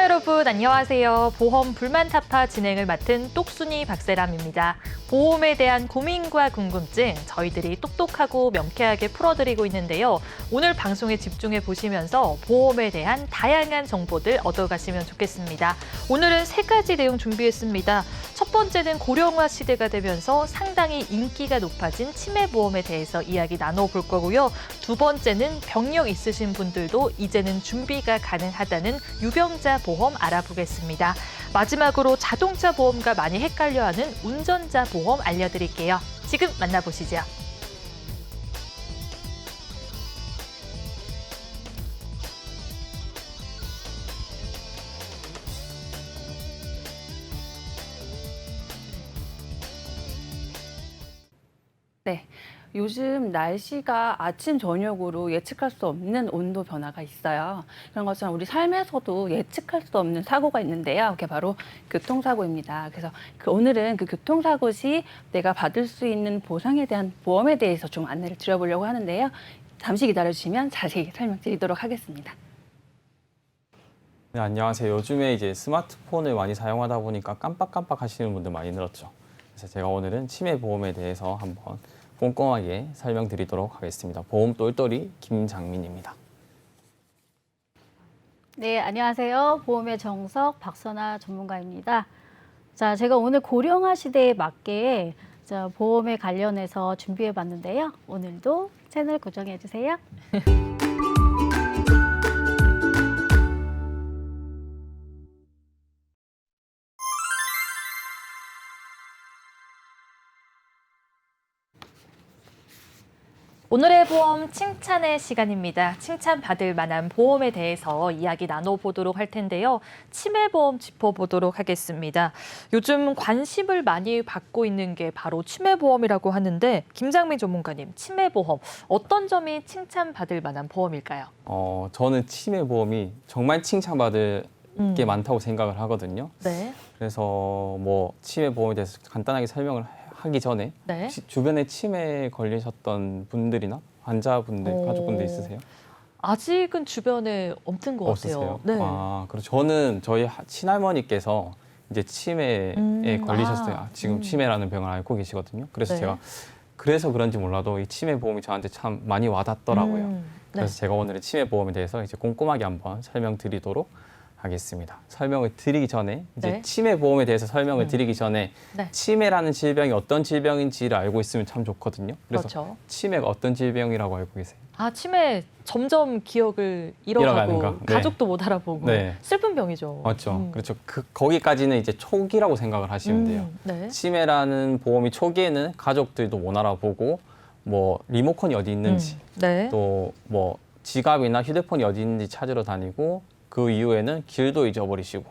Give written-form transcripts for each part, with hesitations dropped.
구독자 여러분 안녕하세요. 보험 불만 타파 진행을 맡은 똑순이 박세람입니다. 보험에 대한 고민과 궁금증 저희들이 똑똑하고 명쾌하게 풀어드리고 있는데요. 오늘 방송에 집중해 보시면서 보험에 대한 다양한 정보들 얻어가시면 좋겠습니다. 오늘은 3가지 내용 준비했습니다. 첫 번째는 고령화 시대가 되면서 상당히 인기가 높아진 치매보험에 대해서 이야기 나눠볼 거고요. 두 번째는 병력 있으신 분들도 이제는 준비가 가능하다는 유병자 보험 알아보겠습니다. 마지막으로 자동차 보험과 많이 헷갈려하는 운전자 보험 알려드릴게요. 지금 만나보시죠. 네, 요즘 날씨가 아침, 저녁으로 예측할 수 없는 온도 변화가 있어요. 그런 것처럼 우리 삶에서도 예측할 수 없는 사고가 있는데요. 그게 바로 교통사고입니다. 그래서 오늘은 그 교통사고 시 내가 받을 수 있는 보상에 대한 보험에 대해서 좀 안내를 드려보려고 하는데요. 잠시 기다려주시면 자세히 설명드리도록 하겠습니다. 네, 안녕하세요. 요즘에 이제 스마트폰을 많이 사용하다 보니까 깜빡깜빡 하시는 분들 많이 늘었죠. 그래서 제가 오늘은 치매 보험에 대해서 한번 꼼꼼하게 설명드리도록 하겠습니다. 보험 똘똘이 김장민입니다. 네, 안녕하세요. 보험의 정석 박선아 전문가입니다. 자, 제가 오늘 고령화 시대에 맞게 보험에 관련해서 준비해 봤는데요. 오늘도 채널 고정해 주세요. 오늘의 보험 칭찬의 시간입니다. 칭찬받을 만한 보험에 대해서 이야기 나눠보도록 할 텐데요. 치매보험 짚어보도록 하겠습니다. 요즘 관심을 많이 받고 있는 게 바로 치매보험이라고 하는데 김장민 전문가님, 치매보험 어떤 점이 칭찬받을 만한 보험일까요? 저는 치매 보험이 정말 칭찬받을 게 많다고 생각을 하거든요. 네. 그래서 뭐 치매 보험에 대해서 간단하게 설명을 하기 전에 네. 주변에 치매 걸리셨던 분들이나 환자분들, 가족분들 있으세요? 아직은 주변에 없는 것 같아요. 없으세요? 네. 아, 그리고 저는 저희 친할머니께서 이제 치매에 걸리셨어요. 지금 치매라는 병을 앓고 계시거든요. 그래서 네. 제가 그래서 그런지 몰라도 이 치매 보험이 저한테 참 많이 와닿더라고요. 네. 그래서 제가 오늘은 치매 보험에 대해서 이제 꼼꼼하게 한번 설명드리도록 하겠습니다. 설명을 드리기 전에 이제 네. 치매 보험에 대해서 설명을 드리기 전에 네. 치매라는 질병이 어떤 질병인지를 알고 있으면 참 좋거든요. 그래서 그렇죠. 치매가 어떤 질병이라고 알고 계세요? 아, 치매 점점 기억을 잃어가는 잃어가고 거. 네. 가족도 못 알아보고 네. 슬픈 병이죠. 맞죠. 그렇죠. 거기까지는 이제 초기라고 생각을 하시면 돼요. 네. 치매라는 보험이 초기에는 가족들도 못 알아보고 뭐 리모컨이 어디 있는지 네. 또 뭐 지갑이나 휴대폰이 어디 있는지 찾으러 다니고 그 이후에는 길도 잊어버리시고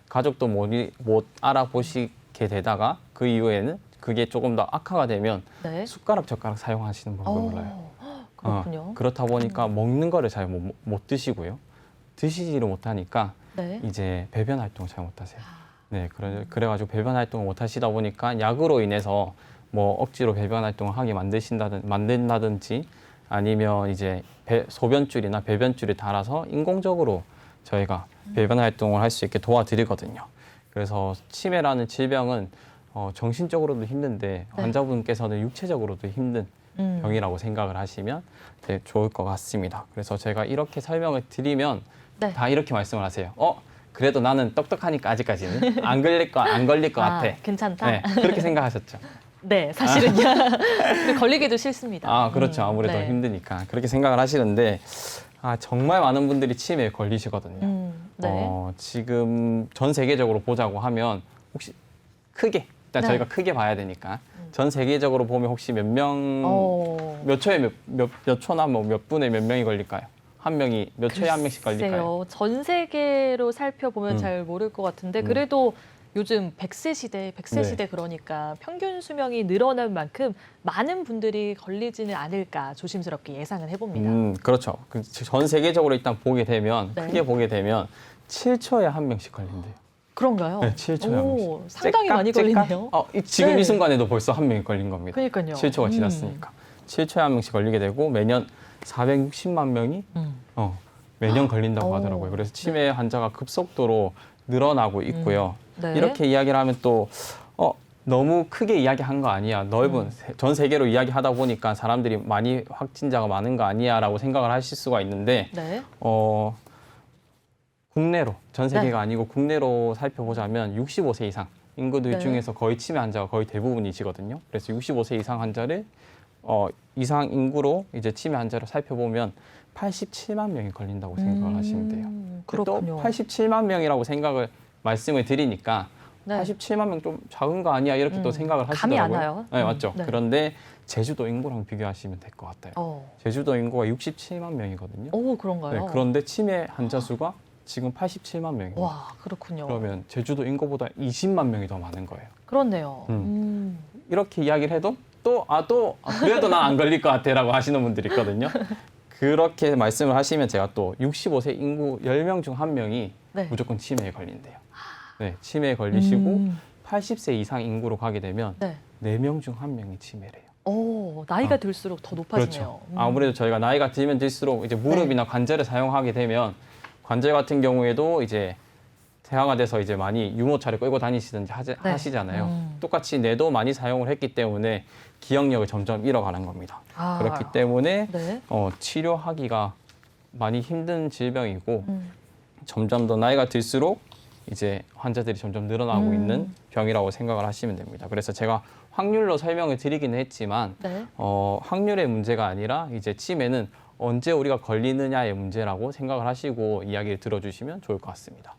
가족도 못 알아보시게 되다가 그 이후에는 그게 조금 더 악화가 되면 네. 숟가락 젓가락 사용하시는 법을 몰라요. 그렇군요. 그렇다 보니까 먹는 거를 잘 못 드시고요. 드시지를 못하니까 네. 이제 배변 활동을 잘 못하세요. 네, 그래가지고 배변 활동을 못하시다 보니까 약으로 인해서 뭐 억지로 배변 활동을 하게 만든다든지 아니면 이제 소변줄이나 배변줄을 달아서 인공적으로 저희가 배변 활동을 할 수 있게 도와드리거든요. 그래서 치매라는 질병은 정신적으로도 힘든데 네. 환자분께서는 육체적으로도 힘든 병이라고 생각을 하시면 좋을 것 같습니다. 그래서 제가 이렇게 설명을 드리면 네. 다 이렇게 말씀을 하세요. 그래도 나는 똑똑하니까 아직까지는 안 걸릴 것 같아. 괜찮다. 네, 그렇게 생각하셨죠. 네, 사실은요. 근데 걸리기도 싫습니다. 아, 그렇죠. 아무래도 네. 힘드니까 그렇게 생각을 하시는데 정말 많은 분들이 치매에 걸리시거든요. 네. 지금 전 세계적으로 보자고 하면 혹시 크게 일단 네. 저희가 크게 봐야 되니까 전 세계적으로 보면 혹시 몇 초에 몇 초나 뭐 몇 분에 몇 명이 걸릴까요? 한 명이 몇 초에 한 명씩 걸릴까요? 글쎄요. 전 세계로 살펴보면 잘 모를 것 같은데 그래도 요즘 100세 시대 그러니까 평균 수명이 늘어난 만큼 많은 분들이 걸리지는 않을까 조심스럽게 예상을 해봅니다. 그렇죠. 전 세계적으로 일단 보게 되면 네. 크게 보게 되면 7초에 한 명씩 걸린대요. 그런가요? 네, 7초에 한 명씩. 상당히 많이 걸리네요. 지금 네. 이 순간에도 벌써 한 명이 걸린 겁니다. 그러니까요. 7초가 지났으니까. 7초에 한 명씩 걸리게 되고 매년 460만 명이 매년 걸린다고 하더라고요. 그래서 치매 환자가 급속도로 늘어나고 있고요. 네. 이렇게 이야기를 하면 또 너무 크게 이야기한 거 아니야. 넓은 전 세계로 이야기하다 보니까 사람들이 많이 확진자가 많은 거 아니야라고 생각을 하실 수가 있는데 네. 국내로 전 세계가 네. 아니고 국내로 살펴보자면 65세 이상 인구들 네. 중에서 거의 치매 환자가 거의 대부분이시거든요. 그래서 65세 이상 환자를 이상 인구로 이제 치매 환자를 살펴보면 87만 명이 걸린다고 생각을 하시면 돼요. 그렇군요. 또 87만 명이라고 생각을 말씀을 드리니까 네. 87만 명 좀 작은 거 아니야 이렇게 또 생각을 감이 하시더라고요. 안 와요. 네, 맞죠. 네. 그런데 제주도 인구랑 비교하시면 될 것 같아요. 제주도 인구가 67만 명이거든요. 오, 그런가요? 네, 그런데 치매 환자 수가 지금 87만 명이에요. 와, 그렇군요. 그러면 제주도 인구보다 20만 명이 더 많은 거예요. 그렇네요. 이렇게 이야기를 해도 그래도 난 안 걸릴 것 같아라고 하시는 분들이 있거든요. 그렇게 말씀을 하시면 제가 또 65세 인구 10명 중 1명이 네. 무조건 치매에 걸린대요. 네, 치매에 걸리시고 80세 이상 인구로 가게 되면 네. 4명 중 1명이 치매래요. 오, 나이가 들수록 더 높아지네요. 그렇죠. 아무래도 저희가 나이가 들면 들수록 이제 무릎이나 관절을 사용하게 되면 관절 같은 경우에도 이제 태아가 돼서 이제 많이 유모차를 끌고 다니시든지 하시잖아요. 똑같이 뇌도 많이 사용을 했기 때문에 기억력을 점점 잃어가는 겁니다. 아, 그렇기 때문에 네. 치료하기가 많이 힘든 질병이고 점점 더 나이가 들수록 이제 환자들이 점점 늘어나고 있는 병이라고 생각을 하시면 됩니다. 그래서 제가 확률로 설명을 드리기는 했지만 네. 확률의 문제가 아니라 이제 치매는 언제 우리가 걸리느냐의 문제라고 생각을 하시고 이야기를 들어주시면 좋을 것 같습니다.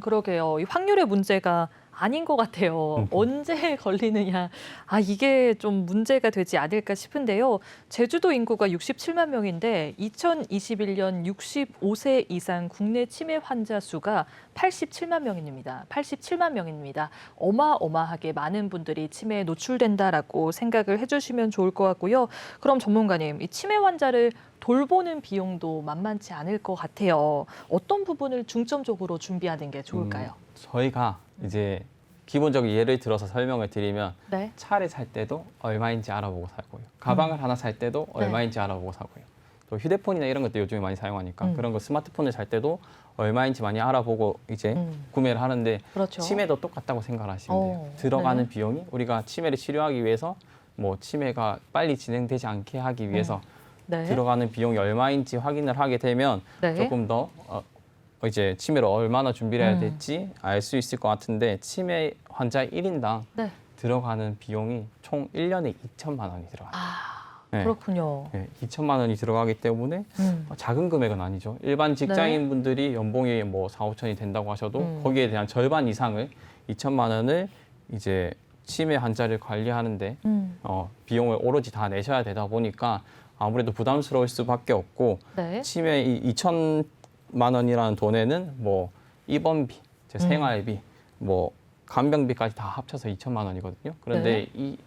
그러게요. 이 확률의 문제가 아닌 것 같아요. 언제 걸리느냐. 아, 이게 좀 문제가 되지 않을까 싶은데요. 제주도 인구가 67만 명인데 2021년 65세 이상 국내 치매 환자 수가 87만 명입니다. 87만 명입니다. 어마어마하게 많은 분들이 치매에 노출된다라고 생각을 해주시면 좋을 것 같고요. 그럼 전문가님, 이 치매 환자를 돌보는 비용도 만만치 않을 것 같아요. 어떤 부분을 중점적으로 준비하는 게 좋을까요? 저희가 이제 기본적인 예를 들어서 설명을 드리면 네. 차를 살 때도 얼마인지 알아보고 사고요. 가방을 하나 살 때도 얼마인지 알아보고 사고요. 또 휴대폰이나 이런 것도 요즘에 많이 사용하니까 그런 거 스마트폰을 살 때도 얼마인지 많이 알아보고 이제 구매를 하는데 그렇죠. 치매도 똑같다고 생각하시면 돼요. 들어가는 네. 비용이 우리가 치매를 치료하기 위해서 뭐 치매가 빨리 진행되지 않게 하기 위해서 네. 들어가는 비용이 얼마인지 확인을 하게 되면 네. 조금 더 이제 치매를 얼마나 준비를 해야 될지 알 수 있을 것 같은데 치매 환자 1인당 네. 들어가는 비용이 총 1년에 2천만 원이 들어가요. 아, 네. 그렇군요. 네, 2천만 원이 들어가기 때문에 작은 금액은 아니죠. 일반 직장인분들이 연봉이 뭐 4, 5천이 된다고 하셔도 거기에 대한 절반 이상을 2천만 원을 이제 치매 환자를 관리하는데 비용을 오로지 다 내셔야 되다 보니까 아무래도 부담스러울 수밖에 없고 네. 치매 이 2천만 원이라는 돈에는 뭐 입원비, 생활비, 뭐 간병비까지 다 합쳐서 2천만 원이거든요. 그런데 이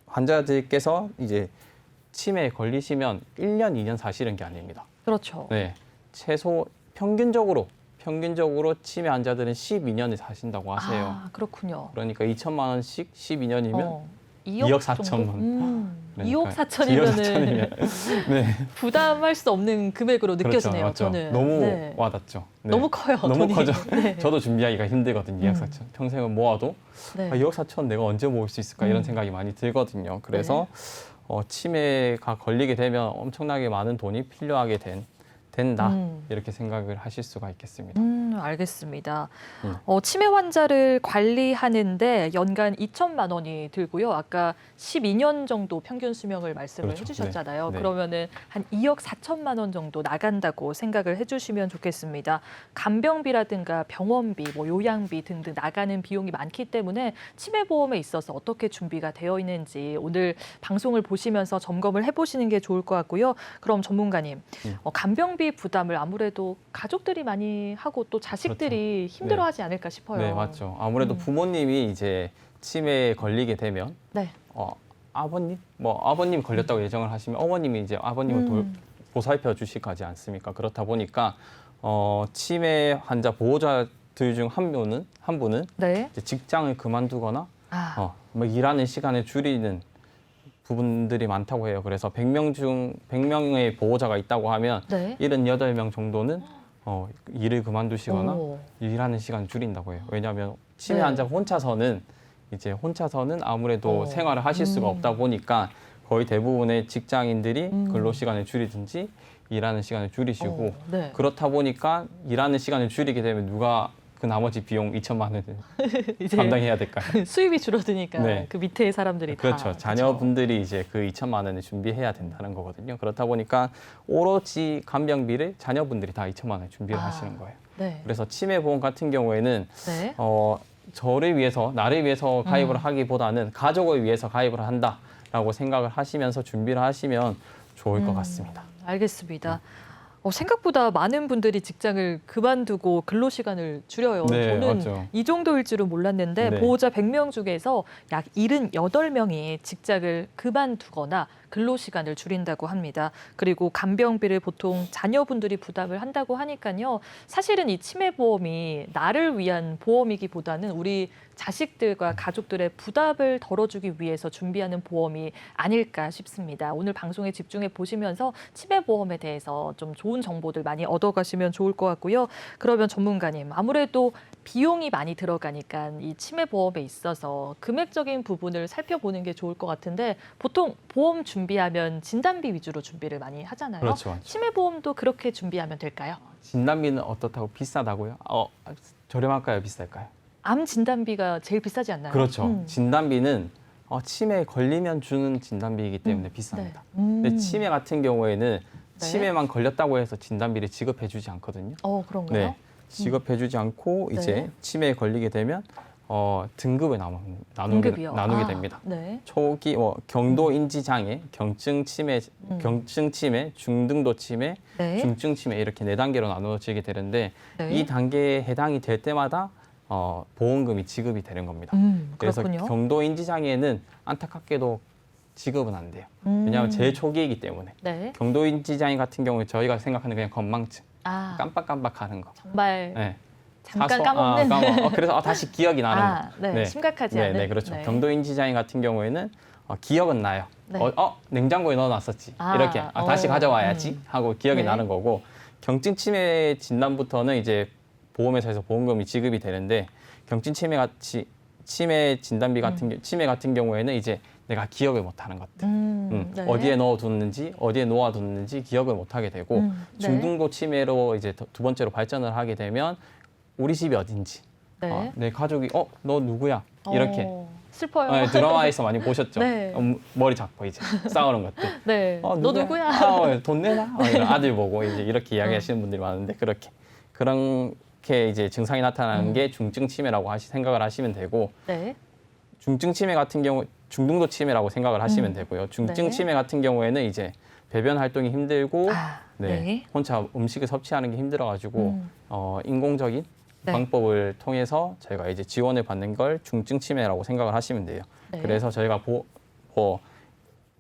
환자들께서 이제 치매에 걸리시면 1년, 2년 사시는 게 아닙니다. 그렇죠. 네, 최소 평균적으로 치매 환자들은 12년을 사신다고 하세요. 아, 그렇군요. 그러니까 2천만 원씩 12년이면 2억 4천만 원. 그러니까 2억 4천이면은 2억 네. 부담할 수 없는 금액으로 느껴지네요. 그렇죠, 맞죠. 저는 너무 와닿죠. 네. 너무 커요. 너무 돈이. 커져. 네. 저도 준비하기가 힘들거든요. 2억 4천. 평생을 모아도 네. 2억 4천 내가 언제 모을 수 있을까 이런 생각이 많이 들거든요. 그래서 치매가 걸리게 되면 엄청나게 많은 돈이 필요하게 된다 이렇게 생각을 하실 수가 있겠습니다. 알겠습니다. 치매 환자를 관리하는데 연간 2천만 원이 들고요. 아까 12년 정도 평균 수명을 말씀을 그렇죠. 해주셨잖아요. 네. 그러면은 한 2억 4천만 원 정도 나간다고 생각을 해주시면 좋겠습니다. 간병비라든가 병원비, 뭐 요양비 등등 나가는 비용이 많기 때문에 치매 보험에 있어서 어떻게 준비가 되어 있는지 오늘 방송을 보시면서 점검을 해보시는 게 좋을 것 같고요. 그럼 전문가님, 간병비 부담을 아무래도 가족들이 많이 하고 또 자식들이 힘들어하지 않을까 싶어요. 네, 맞죠. 아무래도 부모님이 이제 치매에 걸리게 되면 네. 아버님 걸렸다고 예정을 하시면 어머님이 이제 아버님을 보살펴 주실 거지 않습니까? 그렇다 보니까 치매 환자 보호자들 중 한 분은 네. 이제 직장을 그만두거나 뭐 일하는 시간을 줄이는 부분들이 많다고 해요. 그래서 100명 중 100명의 보호자가 있다고 하면 네. 78명 정도는 일을 그만두시거나 오. 일하는 시간을 줄인다고 해요. 왜냐하면 치매 네. 환자가 혼자서는 아무래도 생활을 하실 수가 없다 보니까 거의 대부분의 직장인들이 근로 시간을 줄이든지 일하는 시간을 줄이시고 네. 그렇다 보니까 일하는 시간을 줄이게 되면 누가 그 나머지 비용 2천만 원을 이제 감당해야 될까요? 수입이 줄어드니까 네. 그 밑에 사람들이 그렇죠. 다 자녀분들이 이제 그 2천만 원을 준비해야 된다는 거거든요. 그렇다 보니까 오로지 간병비를 자녀분들이 다 2천만 원을 준비를 하시는 거예요. 네. 그래서 치매 보험 같은 경우에는 네. 나를 위해서 가입을 하기보다는 가족을 위해서 가입을 한다라고 생각을 하시면서 준비를 하시면 좋을 것 같습니다. 알겠습니다. 생각보다 많은 분들이 직장을 그만두고 근로 시간을 줄여요. 네, 저는 맞죠. 이 정도일 줄은 몰랐는데 네. 보호자 100명 중에서 약 78명이 직장을 그만두거나 근로 시간을 줄인다고 합니다. 그리고 간병비를 보통 자녀분들이 부담을 한다고 하니까요. 사실은 이 치매 보험이 나를 위한 보험이기보다는 우리 자식들과 가족들의 부담을 덜어주기 위해서 준비하는 보험이 아닐까 싶습니다. 오늘 방송에 집중해 보시면서 치매 보험에 대해서 좀 좋은 정보들 많이 얻어가시면 좋을 것 같고요. 그러면 전문가님, 아무래도 비용이 많이 들어가니까 이 치매 보험에 있어서 금액적인 부분을 살펴보는 게 좋을 것 같은데 보통 보험 준비하면 진단비 위주로 준비를 많이 하잖아요. 그렇죠, 맞죠. 치매 보험도 그렇게 준비하면 될까요? 진단비는 어떻다고 비싸다고요? 저렴할까요? 비쌀까요? 암 진단비가 제일 비싸지 않나요? 그렇죠. 진단비는 치매에 걸리면 주는 진단비이기 때문에 비쌉니다. 네. 근데 치매 같은 경우에는 네. 치매만 걸렸다고 해서 진단비를 지급해주지 않거든요. 그런가요? 네, 지급해주지 않고 네. 이제 치매에 걸리게 되면 등급을 등급이요? 나누게 됩니다. 네. 초기 경도 인지 장애, 경증 치매, 중등도 치매, 네. 중증 치매 이렇게 4단계로 나누어지게 되는데 네. 이 단계에 해당이 될 때마다 보험금이 지급이 되는 겁니다. 그래서 그렇군요. 경도 인지 장애는 안타깝게도 지급은 안 돼요. 왜냐하면 제일 초기이기 때문에. 네. 경도 인지 장애 같은 경우에 저희가 생각하는 그냥 건망증, 깜빡깜빡하는 거. 정말 네. 잠깐 까먹는. 그래서 다시 기억이 나는 거. 네. 심각하지 않은. 네, 그렇죠. 네. 경도 인지 장애 같은 경우에는 기억은 나요. 네. 냉장고에 넣어놨었지. 이렇게 다시 가져와야지 하고 기억이 네. 나는 거고 경증 치매 진단부터는 이제 보험회사에서 보험금이 지급이 되는데 경증 치매 같이 치매 진단비 같은 치매 같은 경우에는 이제 내가 기억을 못하는 것들, 네. 어디에 넣어뒀는지 어디에 놓아뒀는지 기억을 못하게 되고 네. 중등도 치매로 이제 두 번째로 발전을 하게 되면 우리 집이 어딘지, 네. 내 가족이 너 누구야 이렇게 슬퍼요. 네, 드라마에서 많이 보셨죠. 네. 머리 잡고 이제 싸우는 것들. 네. 너 누구야? 돈 내놔. 이런 아들 보고 이제 이렇게 이야기하시는 분들이 많은데 그렇게 이제 증상이 나타나는 게 중증 치매라고 생각을 하시면 되고 네. 중증 치매 같은 경우 중등도 치매라고 생각을 하시면 되고요. 중증 네. 치매 같은 경우에는 이제 배변 활동이 힘들고 네. 혼자 음식을 섭취하는 게 힘들어가지고 인공적인 네. 방법을 통해서 저희가 이제 지원을 받는 걸 중증 치매라고 생각을 하시면 돼요. 네. 그래서 저희가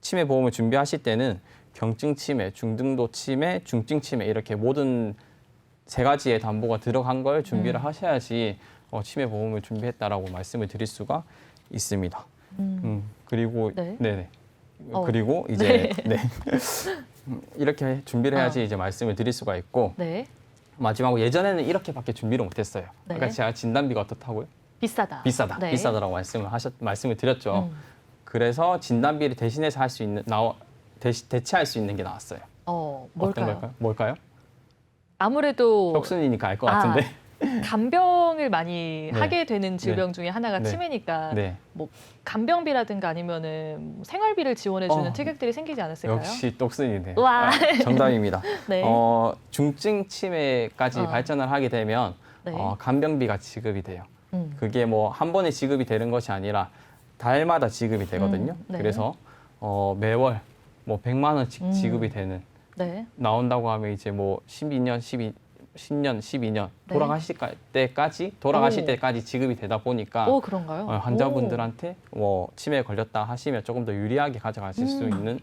치매 보험을 준비하실 때는 경증 치매, 중등도 치매, 중증 치매 이렇게 모든 3가지의 담보가 들어간 걸 준비를 하셔야지 치매 보험을 준비했다라고 말씀을 드릴 수가 있습니다. 그리고 네. 네네. 그리고 이제 이렇게 준비를 해야지 이제 말씀을 드릴 수가 있고 네. 마지막으로 예전에는 이렇게밖에 준비를 못했어요. 네. 아까 제가 진단비가 어떻다고요? 비싸다. 비싸다. 네. 비싸다라고 말씀을 드렸죠. 그래서 진단비를 대신해서 할 수 있는 대체할 수 있는 게 나왔어요. 뭘까요? 어떤 뭘까요? 아무래도 혁순이니까 알 것 같은데. 간병을 많이 네. 하게 되는 질병 중에 하나가 네. 치매니까 네. 뭐 간병비라든가 아니면은 생활비를 지원해주는 특약들이 생기지 않았을까요? 역시 똑순이네. 와. 정답입니다. 네. 중증 치매까지 발전을 하게 되면 네. 간병비가 지급이 돼요. 그게 뭐 한 번에 지급이 되는 것이 아니라 달마다 지급이 되거든요. 네. 그래서 매월 뭐 100만 원씩 지급이 되는 네. 나온다고 하면 이제 뭐 10년, 12년 네. 돌아가실 때까지 지급이 되다 보니까 그런가요? 환자분들한테 뭐 치매에 걸렸다 하시면 조금 더 유리하게 가져가실 수 있는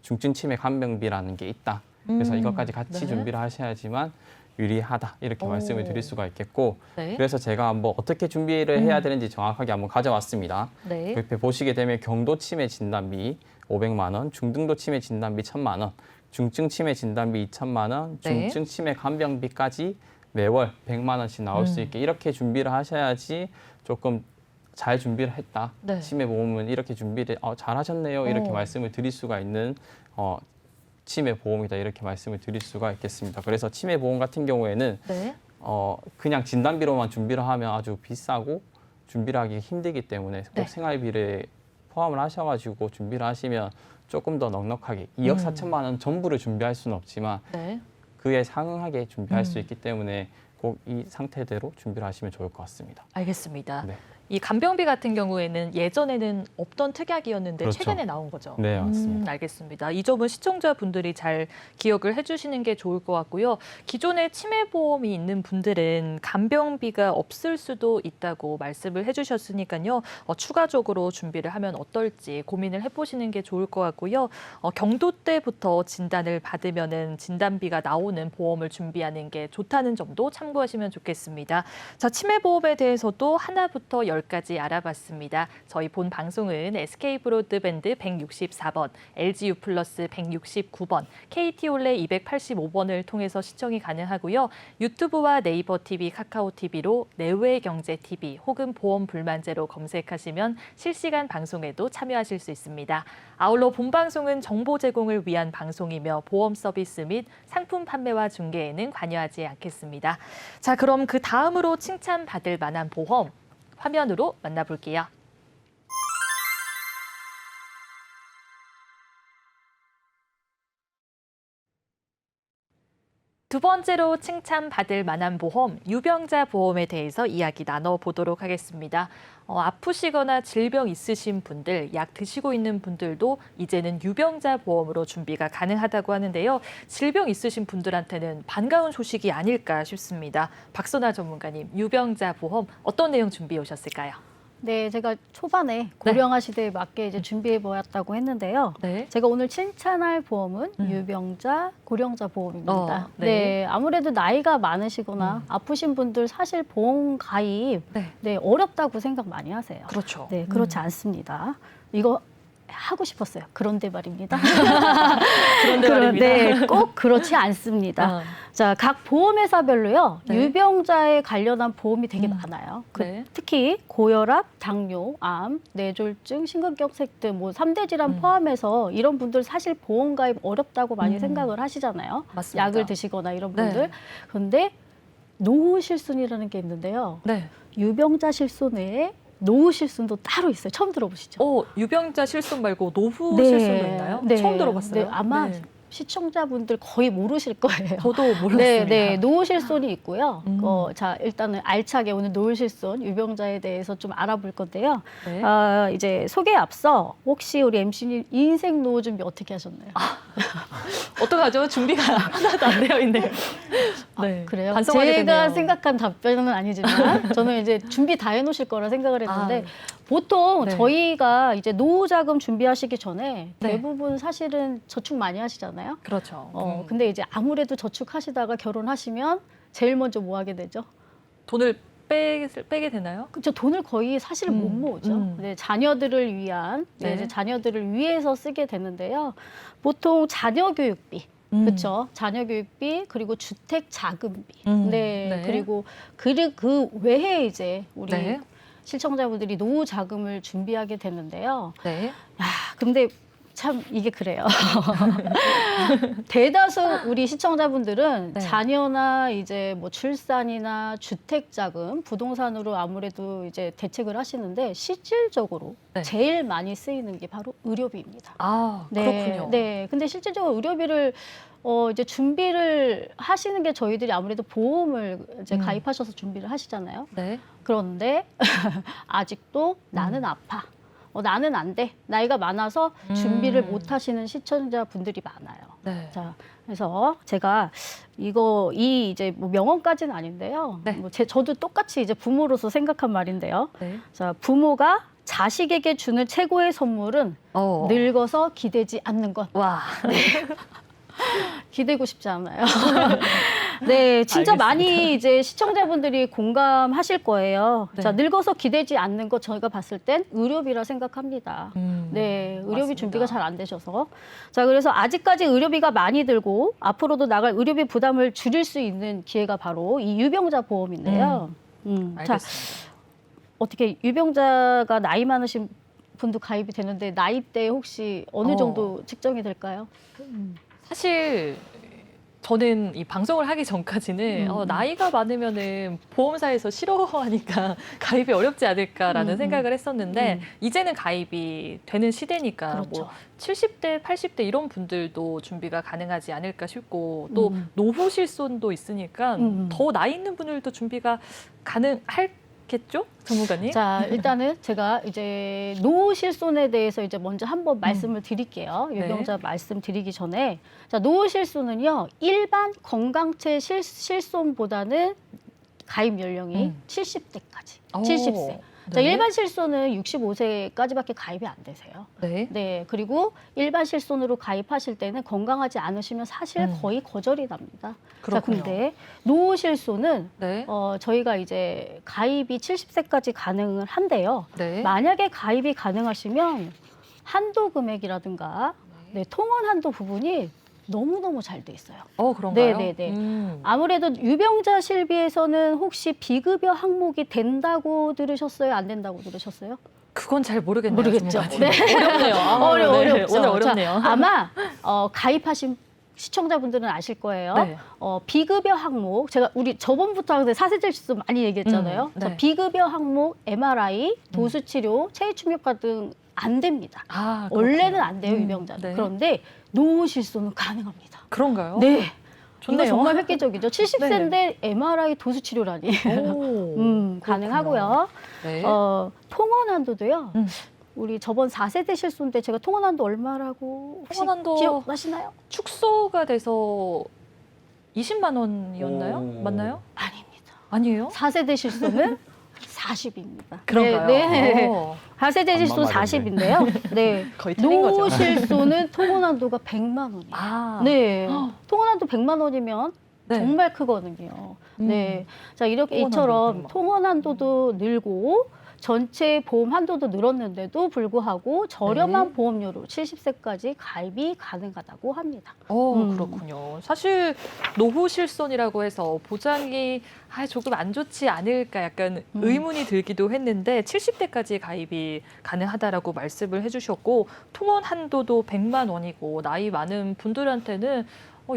중증 치매 간병비라는 게 있다. 그래서 이것까지 같이 네. 준비를 하셔야지만 유리하다 이렇게 말씀을 드릴 수가 있겠고 네. 그래서 제가 한번 어떻게 준비를 해야 되는지 정확하게 한번 가져왔습니다. 네. 옆에 보시게 되면 경도 치매 진단비 500만 원, 중등도 치매 진단비 1,000만 원, 중증 치매 진단비 2천만 원, 네. 중증 치매 간병비까지 매월 100만 원씩 나올 수 있게 이렇게 준비를 하셔야지 조금 잘 준비를 했다. 네. 치매 보험은 이렇게 준비를 잘 하셨네요. 이렇게 말씀을 드릴 수가 있는 치매 보험이다. 이렇게 말씀을 드릴 수가 있겠습니다. 그래서 치매 보험 같은 경우에는 네. 그냥 진단비로만 준비를 하면 아주 비싸고 준비를 하기 힘들기 때문에 꼭 네. 생활비를 포함을 하셔가지고 준비를 하시면 조금 더 넉넉하게 2억 4천만 원 전부를 준비할 수는 없지만 네. 그에 상응하게 준비할 수 있기 때문에 꼭 이 상태대로 준비를 하시면 좋을 것 같습니다. 알겠습니다. 네. 이 간병비 같은 경우에는 예전에는 없던 특약이었는데 그렇죠. 최근에 나온 거죠. 네, 맞습니다. 알겠습니다. 이 점은 시청자분들이 잘 기억을 해주시는 게 좋을 것 같고요. 기존에 치매보험이 있는 분들은 간병비가 없을 수도 있다고 말씀을 해주셨으니까요. 추가적으로 준비를 하면 어떨지 고민을 해보시는 게 좋을 것 같고요. 경도 때부터 진단을 받으면은 진단비가 나오는 보험을 준비하는 게 좋다는 점도 참고하시면 좋겠습니다. 자, 치매보험에 대해서도 하나부터 10까지 알아봤습니다. 저희 본 방송은 SK브로드밴드 164번, LGU 플러스 169번, KT올레 285번을 통해서 시청이 가능하고요. 유튜브와 네이버 TV, 카카오 TV로 내외경제TV 혹은 보험불만제로 검색하시면 실시간 방송에도 참여하실 수 있습니다. 아울러 본 방송은 정보 제공을 위한 방송이며 보험 서비스 및 상품 판매와 중개에는 관여하지 않겠습니다. 자, 그럼 그 다음으로 칭찬받을 만한 보험 화면으로 만나볼게요. 두 번째로 칭찬받을 만한 보험, 유병자 보험에 대해서 이야기 나눠보도록 하겠습니다. 아프시거나 질병 있으신 분들, 약 드시고 있는 분들도 이제는 유병자 보험으로 준비가 가능하다고 하는데요. 질병 있으신 분들한테는 반가운 소식이 아닐까 싶습니다. 박선아 전문가님, 유병자 보험 어떤 내용 준비해 오셨을까요? 네, 제가 초반에 고령화 시대에 맞게 이제 준비해 보았다고 했는데요. 네. 제가 오늘 칭찬할 보험은 유병자, 고령자 보험입니다. 네. 네, 아무래도 나이가 많으시거나 아프신 분들 사실 보험 가입 네, 어렵다고 생각 많이 하세요. 그렇죠. 네, 그렇지 않습니다. 이거 하고 싶었어요. 그런데 말입니다. 그런데 말입니다. 네, 꼭 그렇지 않습니다. 자, 각 보험회사별로요. 네. 유병자에 관련한 보험이 되게 많아요. 네. 특히 고혈압, 당뇨, 암, 뇌졸중, 심근경색 등 뭐 3대 질환 포함해서 이런 분들 사실 보험 가입 어렵다고 많이 생각을 하시잖아요. 맞습니다. 약을 드시거나 이런 분들. 네. 그런데 노후 실손이라는 게 있는데요. 네. 유병자 실손 외에 노후 실손도 따로 있어요. 처음 들어보시죠? 유병자 실손 말고 노후 네. 실손도 있나요? 네. 처음 들어봤어요. 네, 아마 네. 시청자분들 거의 모르실 거예요. 저도 몰랐습니다. 네, 네, 노후 실손이 있고요. 음. 자, 일단은 알차게 오늘 노후 실손 유병자에 대해서 좀 알아볼 건데요. 네. 이제 소개에 앞서 혹시 우리 MC님 인생 노후 준비 어떻게 하셨나요? 어떡하죠? 준비가 하나도 안 되어 있네요. 네. 그래요? 반성하게 제가 되네요. 생각한 답변은 아니지만 저는 이제 준비 다 해놓으실 거라 생각을 했는데 보통 네. 저희가 이제 노후 자금 준비하시기 전에 네. 대부분 사실은 저축 많이 하시잖아요. 그렇죠. 근데 이제 아무래도 저축하시다가 결혼하시면 제일 먼저 뭐 하게 되죠? 돈을 빼게 되나요? 그렇죠. 돈을 거의 사실 못 모으죠. 네, 자녀들을 위한, 네. 이제 자녀들을 위해서 쓰게 되는데요. 보통 자녀 교육비, 그렇죠. 자녀 교육비 그리고 주택 자금비, 네, 그리고 그 외에 이제 우리 네. 시청자분들이 노후 자금을 준비하게 되는데요. 네. 야, 근데 참 이게 그래요. 대다수 우리 시청자분들은 네. 자녀나 이제 뭐 출산이나 주택 자금, 부동산으로 아무래도 이제 대책을 하시는데 실질적으로 네. 제일 많이 쓰이는 게 바로 의료비입니다. 아, 네, 그렇군요. 네. 근데 실질적으로 의료비를 이제 준비를 하시는 게 저희들이 아무래도 보험을 이제 가입하셔서 준비를 하시잖아요. 네. 그런데 아직도 나는 아파. 나는 안 돼. 나이가 많아서 준비를 못 하시는 시청자분들이 많아요. 네. 자, 그래서 제가 이제 뭐 명언까지는 아닌데요. 네. 뭐 저도 똑같이 이제 부모로서 생각한 말인데요. 네. 자, 부모가 자식에게 주는 최고의 선물은 늙어서 기대지 않는 것. 와. 기대고 싶지 않아요. 네, 진짜 알겠습니다. 많이 이제 시청자분들이 공감하실 거예요. 네. 자, 늙어서 기대지 않는 것 저희가 봤을 땐 의료비라 생각합니다. 네, 의료비 맞습니다. 준비가 잘 안 되셔서. 자, 그래서 아직까지 의료비가 많이 들고 앞으로도 나갈 의료비 부담을 줄일 수 있는 기회가 바로 이 유병자 보험인데요. 자, 알겠습니다. 어떻게 유병자가 나이 많으신 분도 가입이 되는데 나이대 혹시 어느 정도 측정이 될까요? 사실 저는 이 방송을 하기 전까지는 나이가 많으면은 보험사에서 싫어하니까 가입이 어렵지 않을까라는 생각을 했었는데 이제는 가입이 되는 시대니까 그렇죠. 뭐 70대, 80대 이런 분들도 준비가 가능하지 않을까 싶고 또 노후 실손도 있으니까 더 나이 있는 분들도 준비가 가능하겠죠? 전문가님? 자, 일단은 제가 이제 노후 실손에 대해서 이제 먼저 한번 말씀을 드릴게요. 유병자 말씀드리기 전에. 자, 노후 실손은요, 일반 건강체 실손보다는 가입 연령이 70대까지. 70세. 자, 네. 일반 실손은 65세까지밖에 가입이 안 되세요. 네. 네, 그리고 일반 실손으로 가입하실 때는 건강하지 않으시면 사실 거의 거절이 납니다. 그렇군요. 자, 근데 노후 실손은 네. 저희가 이제 가입이 70세까지 가능을 한데요. 네. 만약에 가입이 가능하시면 한도 금액이라든가 네, 통원 한도 부분이 너무너무 잘 돼 있어요. 그런가요? 네네네. 아무래도 유병자 실비에서는 혹시 비급여 항목이 된다고 들으셨어요? 안 된다고 들으셨어요? 그건 잘 모르겠네요. 모르겠죠. 전문가님. 네. 어렵네요. 어렵죠. 오늘 어렵네요. 자, 아마 가입하신 시청자분들은 아실 거예요. 네. 비급여 항목, 제가 우리 저번부터 4세대 실수 많이 얘기했잖아요. 네. 자, 비급여 항목, MRI, 도수치료, 체위축력과 등 안 됩니다. 아, 원래는 안 돼요, 유병자는. 네. 그런데 노후 실손은 가능합니다. 그런가요? 네. 좋네요. 이거 정말 획기적이죠. 70세인데 MRI 도수치료라니. 오, 가능하고요. 네. 통원 한도도요. 음. 우리 저번 4세대 실손 때 제가 통원 한도 얼마라고 혹시 통원 한도 기억나시나요? 축소가 돼서 20만 원이었나요? 오. 맞나요? 아닙니다. 아니에요? 4세대 실손은 40입니다. 그런가요? 네. 어, 4세대 실손 맞네. 40인데요. 네. 거의 틀린 노후 거죠. 실손은 통원 한도가 100만 원이에요. 아, 네. 통원 한도 100만 원이면 네. 정말 크거든요. 네. 자, 이렇게 통원 이처럼 한도 100만. 통원 한도도 늘고 전체 보험 한도도 늘었는데도 불구하고 저렴한 네. 보험료로 70세까지 가입이 가능하다고 합니다. 음. 그렇군요. 사실 노후 실손이라고 해서 보장이 조금 안 좋지 않을까 약간 의문이 들기도 했는데 70대까지 가입이 가능하다라고 말씀을 해주셨고 통원 한도도 100만 원이고 나이 많은 분들한테는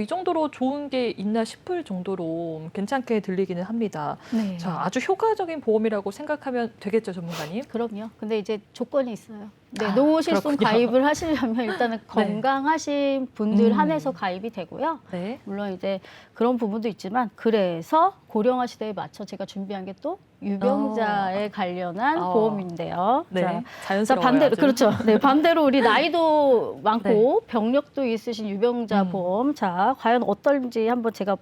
이 정도로 좋은 게 있나 싶을 정도로 괜찮게 들리기는 합니다. 네. 자, 아주 효과적인 보험이라고 생각하면 되겠죠, 전문가님? 그럼요. 근데 이제 조건이 있어요. 네, 아, 노후 실손 그렇군요. 가입을 하시려면 일단은 건강하신 분들 한해서 음. 가입이 되고요. 네. 물론 이제 그런 부분도 있지만 그래서 고령화 시대에 맞춰 제가 준비한 게 또 유병자에 관련한 보험인데요. 네. 자, 자연스러워요. 반대로 아주. 그렇죠. 네, 반대로 우리 나이도 많고 네. 병력도 있으신 유병자 보험. 자, 과연 어떨지 한번 제가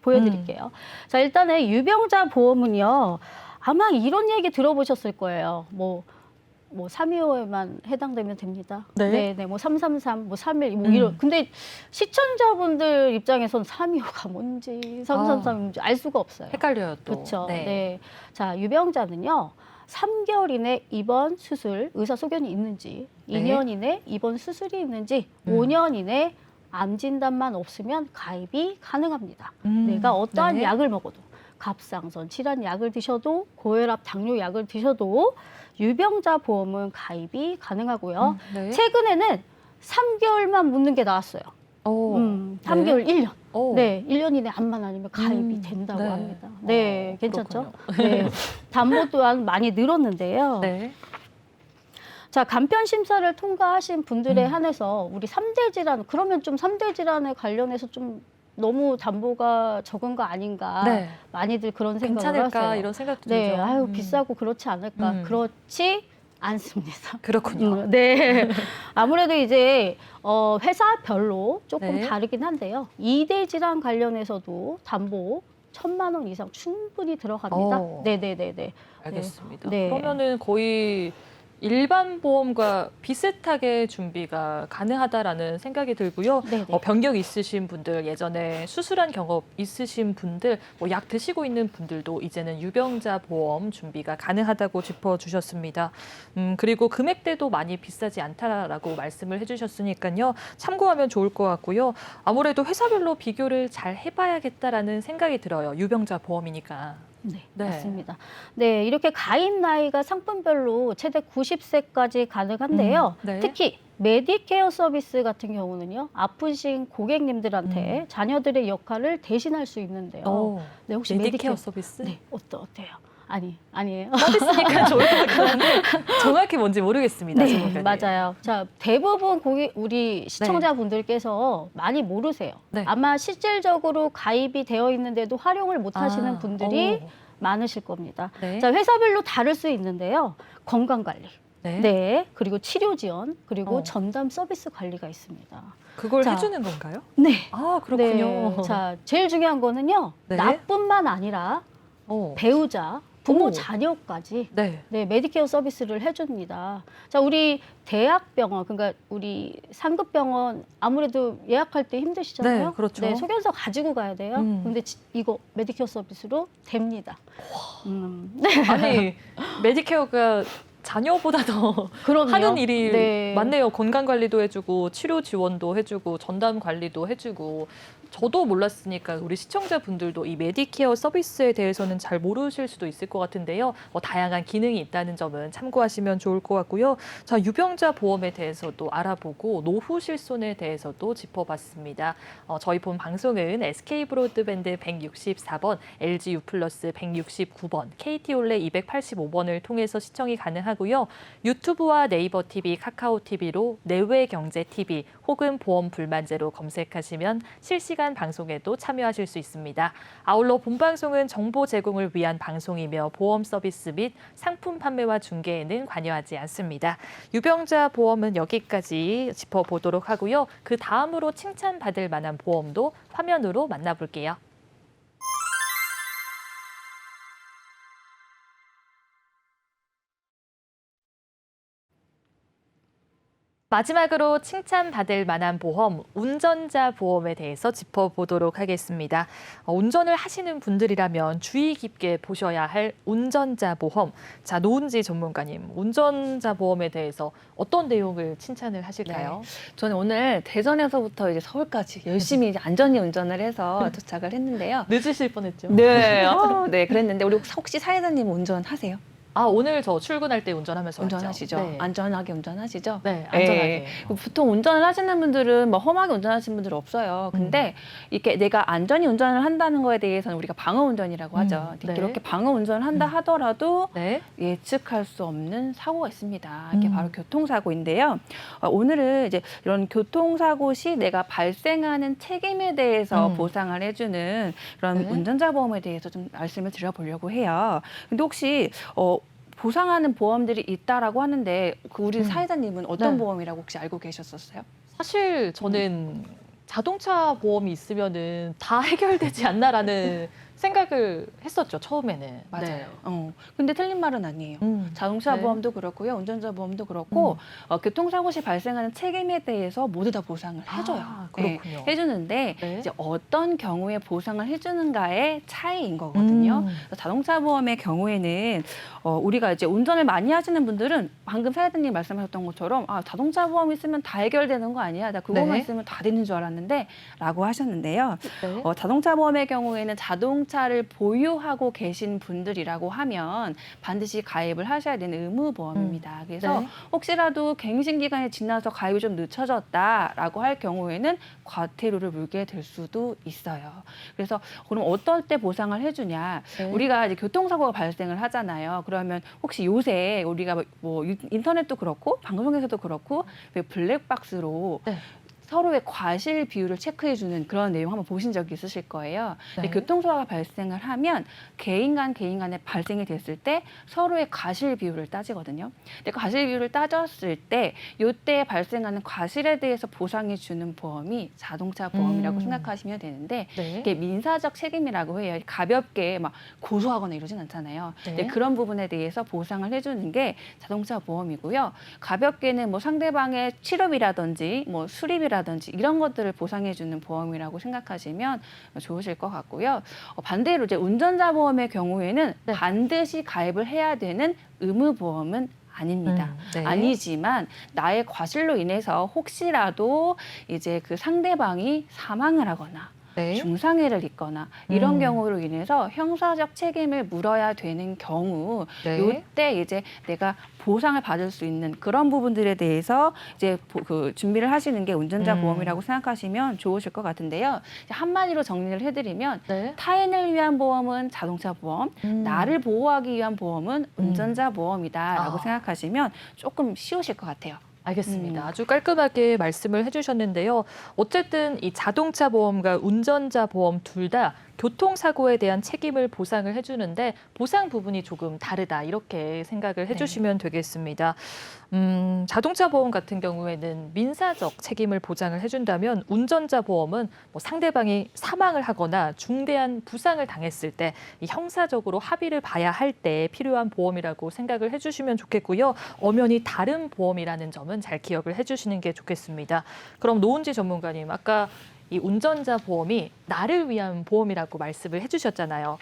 보여드릴게요. 자, 일단은 유병자 보험은요. 아마 이런 얘기 들어보셨을 거예요. 뭐 325에만 해당되면 됩니다. 네. 네, 뭐 333, 뭐 31, 뭐 이런. 근데 시청자분들 입장에선 325가 뭔지, 333이 뭔지 알 수가 없어요. 헷갈려요, 또. 그렇죠. 네. 자, 유병자는요. 3개월 이내 입원 수술 의사 소견이 있는지, 네. 2년 이내 입원 수술이 있는지, 5년 이내 암 진단만 없으면 가입이 가능합니다. 내가 어떠한 네. 약을 먹어도 갑상선 질환 약을 드셔도 고혈압 당뇨 약을 드셔도 유병자 보험은 가입이 가능하고요. 네. 최근에는 3개월만 묻는 게 나왔어요. 3개월, 1년. 네, 1년 이내 암만 아니면 가입이 된다고 네. 합니다. 네, 괜찮죠? 그렇군요. 네. 담보 또한 많이 늘었는데요. 네. 자, 간편 심사를 통과하신 분들에 한해서 우리 3대 질환, 그러면 좀 3대 질환에 관련해서 좀 너무 담보가 적은 거 아닌가. 네. 많이들 그런 생각을 괜찮을까 하세요. 이런 생각도 네, 들죠. 아유, 비싸고 그렇지 않을까. 음. 그렇지 않습니다. 그렇군요. 네. 아무래도 이제 회사별로 조금 네. 다르긴 한데요. 2대 질환 관련해서도 담보 1,000만 원 이상 충분히 들어갑니다. 오. 네네네네. 알겠습니다. 네. 그러면은 거의 일반 보험과 비슷하게 준비가 가능하다라는 생각이 들고요. 네네. 병력 있으신 분들, 예전에 수술한 경험 있으신 분들, 약 드시고 있는 분들도 이제는 유병자 보험 준비가 가능하다고 짚어주셨습니다. 그리고 금액대도 많이 비싸지 않다라고 말씀을 해주셨으니까요. 참고하면 좋을 것 같고요. 아무래도 회사별로 비교를 잘 해봐야겠다라는 생각이 들어요. 유병자 보험이니까. 네, 네. 맞습니다. 네, 이렇게 가입 나이가 상품별로 최대 90세까지 가능한데요. 네. 특히 메디케어 서비스 같은 경우는요, 아프신 고객님들한테 자녀들의 역할을 대신할 수 있는데요. 네, 혹시 메디케어 서비스? 네, 어때요? 아니에요. 서비스니까 좋을 것 같긴 한데 정확히 뭔지 모르겠습니다. 네, 전문가님. 맞아요. 자, 대부분 우리 시청자분들께서 많이 모르세요. 네. 아마 실질적으로 가입이 되어 있는데도 활용을 못 하시는 분들이 많으실 겁니다. 네. 자, 회사별로 다를 수 있는데요. 건강관리, 네. 네, 그리고 치료 지원, 그리고 어. 전담 서비스 관리가 있습니다. 그걸 자. 해주는 건가요? 네. 아, 그렇군요. 네. 자, 제일 중요한 거는요. 네. 나뿐만 아니라 배우자, 부모, 오. 자녀까지 네. 네, 메디케어 서비스를 해줍니다. 자, 우리 대학병원, 그러니까 우리 상급병원 아무래도 예약할 때 힘드시잖아요. 네, 그렇죠. 네, 소견서 가지고 가야 돼요. 음. 근데 이거 메디케어 서비스로 됩니다. 아니, 메디케어가 자녀보다 더 그럼요. 하는 일이 네. 많네요. 건강 관리도 해주고 치료 지원도 해주고 전담 관리도 해주고. 저도 몰랐으니까 우리 시청자분들도 이 메디케어 서비스에 대해서는 잘 모르실 수도 있을 것 같은데요. 다양한 기능이 있다는 점은 참고하시면 좋을 것 같고요. 자, 유병자 보험에 대해서도 알아보고 노후 실손에 대해서도 짚어봤습니다. 저희 본 방송은 SK 브로드밴드 164번, LG U 플러스 169번, KT 올레 285번을 통해서 시청이 가능하고요. 유튜브와 네이버 TV, 카카오 TV로 내외 경제 TV 혹은 보험 불만제로 검색하시면 실시간 방송에도 참여하실 수 있습니다. 아울러 본 방송은 정보 제공을 위한 방송이며 보험 서비스 및 상품 판매와 중개에는 관여하지 않습니다. 유병자 보험은 여기까지 짚어보도록 하고요. 그 다음으로 칭찬받을 만한 보험도 화면으로 만나볼게요. 마지막으로 칭찬받을 만한 보험, 운전자 보험에 대해서 짚어보도록 하겠습니다. 운전을 하시는 분들이라면 주의 깊게 보셔야 할 운전자 보험. 자, 노은지 전문가님, 운전자 보험에 대해서 어떤 내용을 칭찬을 하실까요? 저는 오늘 대전에서부터 이제 서울까지 열심히 이제 안전히 운전을 해서 도착을 했는데요. 늦으실 뻔했죠. 네, 네, 그랬는데 우리 혹시 사회자님 운전하세요? 아, 오늘 저 출근할 때 운전하면서 운전하시죠? 왔죠. 네. 안전하게 운전하시죠? 네, 안전하게. 보통 운전을 하시는 분들은 뭐 험하게 운전하시는 분들은 없어요. 근데 이렇게 내가 안전히 운전을 한다는 거에 대해서는 우리가 방어 운전이라고 하죠. 네. 이렇게 방어 운전을 한다 하더라도 네. 예측할 수 없는 사고가 있습니다. 이게 음. 바로 교통사고인데요. 오늘은 이제 이런 교통사고 시 내가 발생하는 책임에 대해서 보상을 해주는 그런 네. 운전자 보험에 대해서 좀 말씀을 드려보려고 해요. 근데 혹시 보상하는 보험들이 있다라고 하는데 우리 사회자님은 어떤 네. 보험이라고 혹시 알고 계셨었어요? 사실 저는 자동차 보험이 있으면은 다 해결되지 않나라는 생각을 했었죠, 처음에는. 맞아요. 네. 근데 틀린 말은 아니에요. 자동차 네. 보험도 그렇고요, 운전자 보험도 그렇고 교통사고 시 발생하는 책임에 대해서 모두 다 보상을 해줘요. 아, 그렇군요. 해주는데 네. 이제 어떤 경우에 보상을 해주는가의 차이인 거거든요. 그래서 자동차 보험의 경우에는 우리가 이제 운전을 많이 하시는 분들은 방금 사회자님 말씀하셨던 것처럼 자동차 보험 있으면 다 해결되는 거 아니야? 나 그거만 네. 있으면 다 되는 줄 알았는데 라고 하셨는데요. 네. 자동차 보험의 경우에는 자동차를 보유하고 계신 분들이라고 하면 반드시 가입을 하셔야 되는 의무보험입니다. 그래서 네. 혹시라도 갱신 기간이 지나서 가입이 좀 늦춰졌다라고 할 경우에는 과태료를 물게 될 수도 있어요. 그래서 그럼 어떨 때 보상을 해주냐? 네. 우리가 이제 교통사고가 발생을 하잖아요. 그러면 혹시 요새 우리가 뭐 인터넷도 그렇고 방송에서도 그렇고 왜 블랙박스로 네. 서로의 과실 비율을 체크해주는 그런 내용 한번 보신 적이 있으실 거예요. 근데 네. 교통사고가 발생을 하면 개인 간에 발생이 됐을 때 서로의 과실 비율을 따지거든요. 근데 과실 비율을 따졌을 때 이때 발생하는 과실에 대해서 보상해 주는 보험이 자동차 보험이라고 생각하시면 되는데 네. 이게 민사적 책임이라고 해요. 가볍게 막 고소하거나 이러진 않잖아요. 네. 근데 그런 부분에 대해서 보상을 해주는 게 자동차 보험이고요. 가볍게는 뭐 상대방의 치료비라든지 뭐 수리비라든지 이런 것들을 보상해주는 보험이라고 생각하시면 좋으실 것 같고요. 반대로 이제 운전자 보험의 경우에는 네. 반드시 가입을 해야 되는 의무 보험은 아닙니다. 네. 아니지만 나의 과실로 인해서 혹시라도 이제 그 상대방이 사망을 하거나 네. 중상해를 입거나 이런 음. 경우로 인해서 형사적 책임을 물어야 되는 경우 네. 요때 이제 내가 보상을 받을 수 있는 그런 부분들에 대해서 이제 그 준비를 하시는 게 운전자 보험이라고 생각하시면 좋으실 것 같은데요. 한마디로 정리를 해드리면 네. 타인을 위한 보험은 자동차 보험, 나를 보호하기 위한 보험은 운전자 보험이다라고 아. 생각하시면 조금 쉬우실 것 같아요. 알겠습니다. 아주 깔끔하게 말씀을 해주셨는데요. 어쨌든 이 자동차 보험과 운전자 보험 둘 다 교통사고에 대한 책임을 보상을 해주는데 보상 부분이 조금 다르다 이렇게 생각을 해주시면 되겠습니다. 자동차 보험 같은 경우에는 민사적 책임을 보장을 해준다면 운전자 보험은 뭐 상대방이 사망을 하거나 중대한 부상을 당했을 때 이 형사적으로 합의를 봐야 할 때 필요한 보험이라고 생각을 해주시면 좋겠고요. 엄연히 다른 보험이라는 점은 잘 기억을 해주시는 게 좋겠습니다. 그럼 노은지 전문가님, 아까 이 운전자 보험이 나를 위한 보험이라고 말씀을 해주셨잖아요.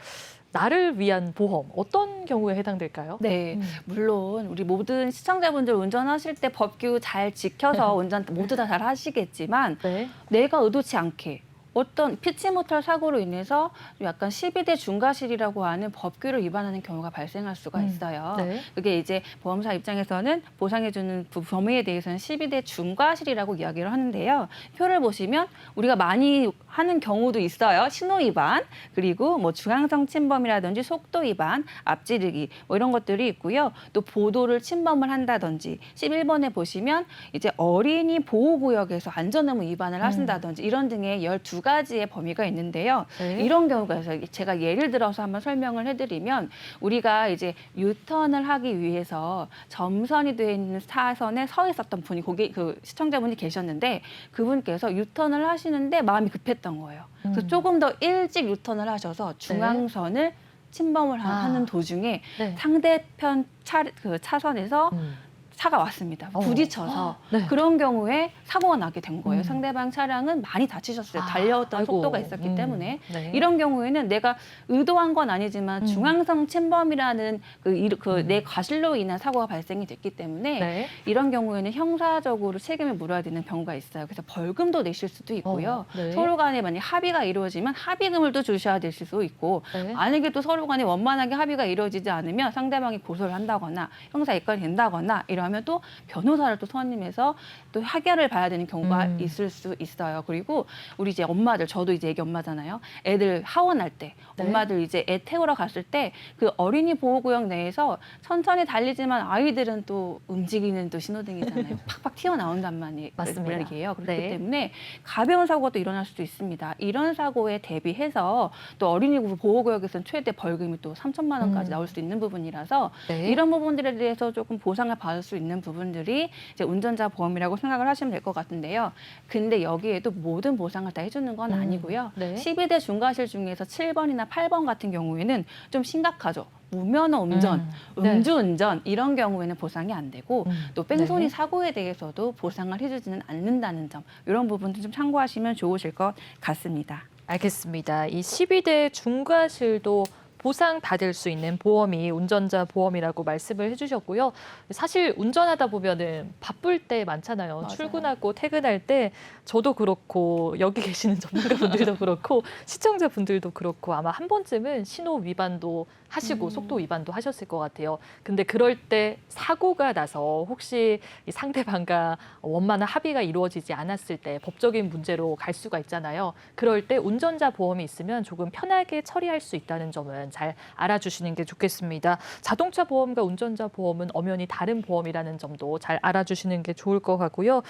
나를 위한 보험, 어떤 경우에 해당될까요? 네, 물론 우리 모든 시청자분들 운전하실 때 법규 잘 지켜서 운전 모두 다 잘 하시겠지만 네. 내가 의도치 않게 어떤 피치 못할 사고로 인해서 약간 12대 중과실이라고 하는 법규를 위반하는 경우가 발생할 수가 있어요. 네. 그게 이제 보험사 입장에서는 보상해주는 범위에 대해서는 12대 중과실이라고 이야기를 하는데요. 표를 보시면 우리가 많이 하는 경우도 있어요. 신호 위반, 그리고 뭐 중앙선 침범이라든지 속도 위반, 앞지르기 뭐 이런 것들이 있고요. 또 보도를 침범을 한다든지 11번에 보시면 이제 어린이 보호구역에서 안전의무 위반을 하신다든지 이런 등의 12가지의 범위가 있는데요. 네. 이런 경우가 있어요. 제가 예를 들어서 한번 설명을 해드리면 우리가 이제 유턴을 하기 위해서 점선이 되어 있는 사선에 서 있었던 분이 그 시청자분이 계셨는데 그분께서 유턴을 하시는데 마음이 급했던 거예요. 그래서 조금 더 일찍 유턴을 하셔서 중앙선을 침범을 하는 도중에 네. 상대편 차선에서 음. 차가 왔습니다. 부딪혀서 네. 그런 경우에 사고가 나게 된 거예요. 음. 상대방 차량은 많이 다치셨어요. 달려왔던 아이고. 속도가 있었기 때문에. 네. 이런 경우에는 내가 의도한 건 아니지만 중앙선 침범이라는 내 과실로 인한 사고가 발생이 됐기 때문에 네. 이런 경우에는 형사적으로 책임을 물어야 되는 경우가 있어요. 그래서 벌금도 내실 수도 있고요. 네. 서로 간에 만약 합의가 이루어지면 합의금을 또 주셔야 될 수도 있고 네. 만약에 또 서로 간에 원만하게 합의가 이루어지지 않으면 상대방이 고소를 한다거나 형사 입건이 된다거나 이러면 또 변호사를 또 선임해서 또 해결을 봐야 되는 경우가 있을 수 있어요. 그리고 우리 이제 엄마들, 저도 이제 애기 엄마잖아요. 애들 하원할 때, 네. 엄마들 이제 애 태우러 갔을 때 그 어린이 보호구역 내에서 천천히 달리지만 아이들은 또 움직이는 또 신호등이잖아요. 팍팍 튀어나온단 맞습니다. 말이에요. 그렇기 네. 때문에 가벼운 사고가 또 일어날 수도 있습니다. 이런 사고에 대비해서 또 어린이 보호구역에서는 최대 벌금이 또 3천만 원까지 나올 수 있는 부분이라서 네. 이런 부분들에 대해서 조금 보상을 받을 수 있는 부분들이 이제 운전자 보험이라고 생각을 하시면 될 것 같은데요. 근데 여기에도 모든 보상을 다 해주는 건 아니고요. 네. 12대 중과실 중에서 7번이나 8번 같은 경우에는 좀 심각하죠. 무면허 운전, 네. 음주운전 이런 경우에는 보상이 안 되고 또 뺑소니 네. 사고에 대해서도 보상을 해주지는 않는다는 점 이런 부분도 좀 참고하시면 좋으실 것 같습니다. 알겠습니다. 이 12대 중과실도 보상받을 수 있는 보험이 운전자 보험이라고 말씀을 해주셨고요. 사실 운전하다 보면은 바쁠 때 많잖아요. 맞아요. 출근하고 퇴근할 때 저도 그렇고 여기 계시는 전문가분들도 그렇고 시청자분들도 그렇고 아마 한 번쯤은 신호 위반도 하시고 속도 위반도 하셨을 것 같아요. 근데 그럴 때 사고가 나서 혹시 이 상대방과 원만한 합의가 이루어지지 않았을 때 법적인 문제로 갈 수가 있잖아요. 그럴 때 운전자 보험이 있으면 조금 편하게 처리할 수 있다는 점은 잘 알아주시는 게 좋겠습니다. 자동차 보험과 운전자 보험은 엄연히 다른 보험이라는 점도 잘 알아주시는 게 좋을 것 같고요.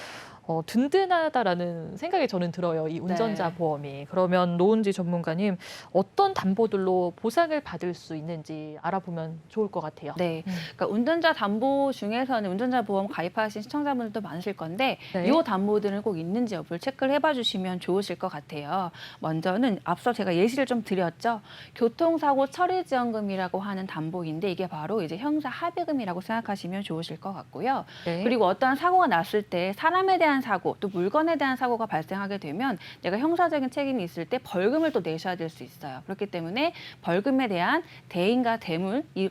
든든하다라는 생각이 저는 들어요. 이 운전자 네. 보험이. 그러면 노은지 전문가님 어떤 담보들로 보상을 받을 수 있는지 알아보면 좋을 것 같아요. 네, 그러니까 운전자 담보 중에서는 운전자 보험 가입하신 시청자분들도 많으실 건데 네. 이 담보들은 꼭 있는지 여부를 체크를 해봐 주시면 좋으실 것 같아요. 먼저는 앞서 제가 예시를 좀 드렸죠. 교통사고 처리지원금이라고 하는 담보인데 이게 바로 이제 형사 합의금이라고 생각하시면 좋으실 것 같고요. 네. 그리고 어떠한 사고가 났을 때 사람에 대한 사고 또 물건에 대한 사고가 발생하게 되면 내가 형사적인 책임이 있을 때 벌금을 또 내셔야 될 수 있어요. 그렇기 때문에 벌금에 대한 대인과 대물 이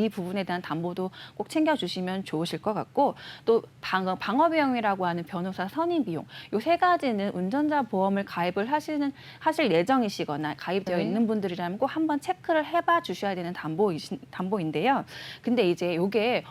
부분에 대한 담보도 꼭 챙겨주시면 좋으실 것 같고 또 방어 비용이라고 하는 변호사 선임 비용 요 세 가지는 운전자 보험을 하실 예정이시거나 가입되어 네. 있는 분들이라면 꼭 한번 체크를 해봐 주셔야 되는 담보인데요. 근데 이제 요게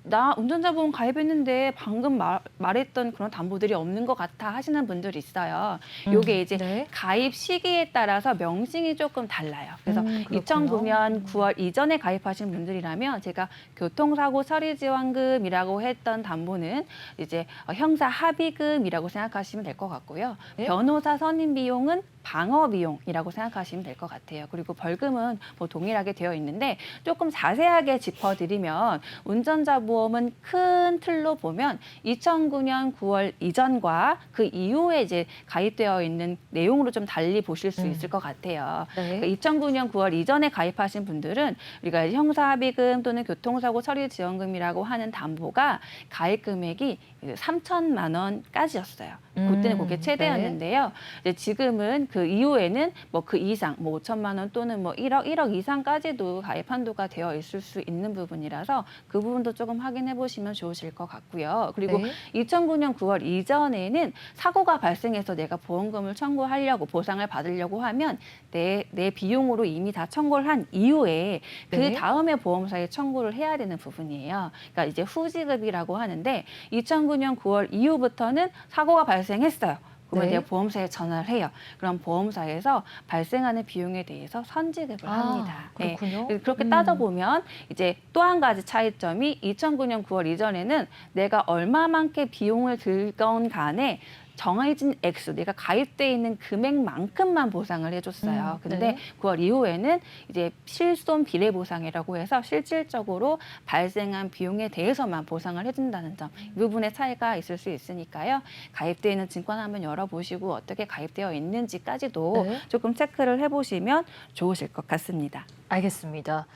나 운전자 보험 가입했는데 방금 말했던 그런 담보들이 없는 것 같아 하시는 분들이 있어요. 요게 이제 네. 가입 시기에 따라서 명칭이 조금 달라요. 그래서 그렇군요. 2009년 9월 이전에 가입하신 분들이라면 제가 교통사고 처리지원금이라고 했던 담보는 이제 형사 합의금이라고 생각하시면 될 것 같고요. 네. 변호사 선임 비용은 방어 비용이라고 생각하시면 될 것 같아요. 그리고 벌금은 뭐 동일하게 되어 있는데 조금 자세하게 짚어드리면 운전자 보험은 큰 틀로 보면 2009년 9월 이전과 그 이후에 이제 가입되어 있는 내용으로 좀 달리 보실 수 있을 것 같아요. 네. 그러니까 2009년 9월 이전에 가입하신 분들은 우리가 형사합의금 또는 교통사고 처리지원금이라고 하는 담보가 가입 금액이 3천만 원까지였어요. 그때는 그게 최대였는데요. 이제 지금은 그 이후에는 뭐 그 이상, 뭐 5천만 원 또는 뭐 1억 이상까지도 가입 한도가 되어 있을 수 있는 부분이라서 그 부분도 조금 확인해 보시면 좋으실 것 같고요. 그리고 네. 2009년 9월 이전에는 사고가 발생해서 내가 보험금을 청구하려고 보상을 받으려고 하면 내 비용으로 이미 다 청구를 한 이후에 네. 그 다음에 보험사에 청구를 해야 되는 부분이에요. 그러니까 이제 후지급이라고 하는데 2009년 9월 이후부터는 사고가 발생했어요. 그러면 네. 내가 보험사에 전화를 해요. 그럼 보험사에서 발생하는 비용에 대해서 선지급을 합니다. 네. 그렇군요. 그렇게 따져보면 이제 또 한 가지 차이점이 2009년 9월 이전에는 내가 얼마만큼 비용을 들건 간에 정해진 액수, 내가 가입돼 있는 금액만큼만 보상을 해줬어요. 근데 네. 9월 이후에는 이제 실손 비례 보상이라고 해서 실질적으로 발생한 비용에 대해서만 보상을 해준다는 점, 이 부분의 차이가 있을 수 있으니까요. 가입돼 있는 증권 한번 열어보시고 어떻게 가입되어 있는지까지도 네. 조금 체크를 해보시면 좋으실 것 같습니다. 알겠습니다.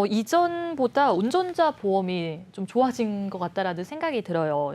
이전보다 운전자 보험이 좀 좋아진 것 같다라는 생각이 들어요.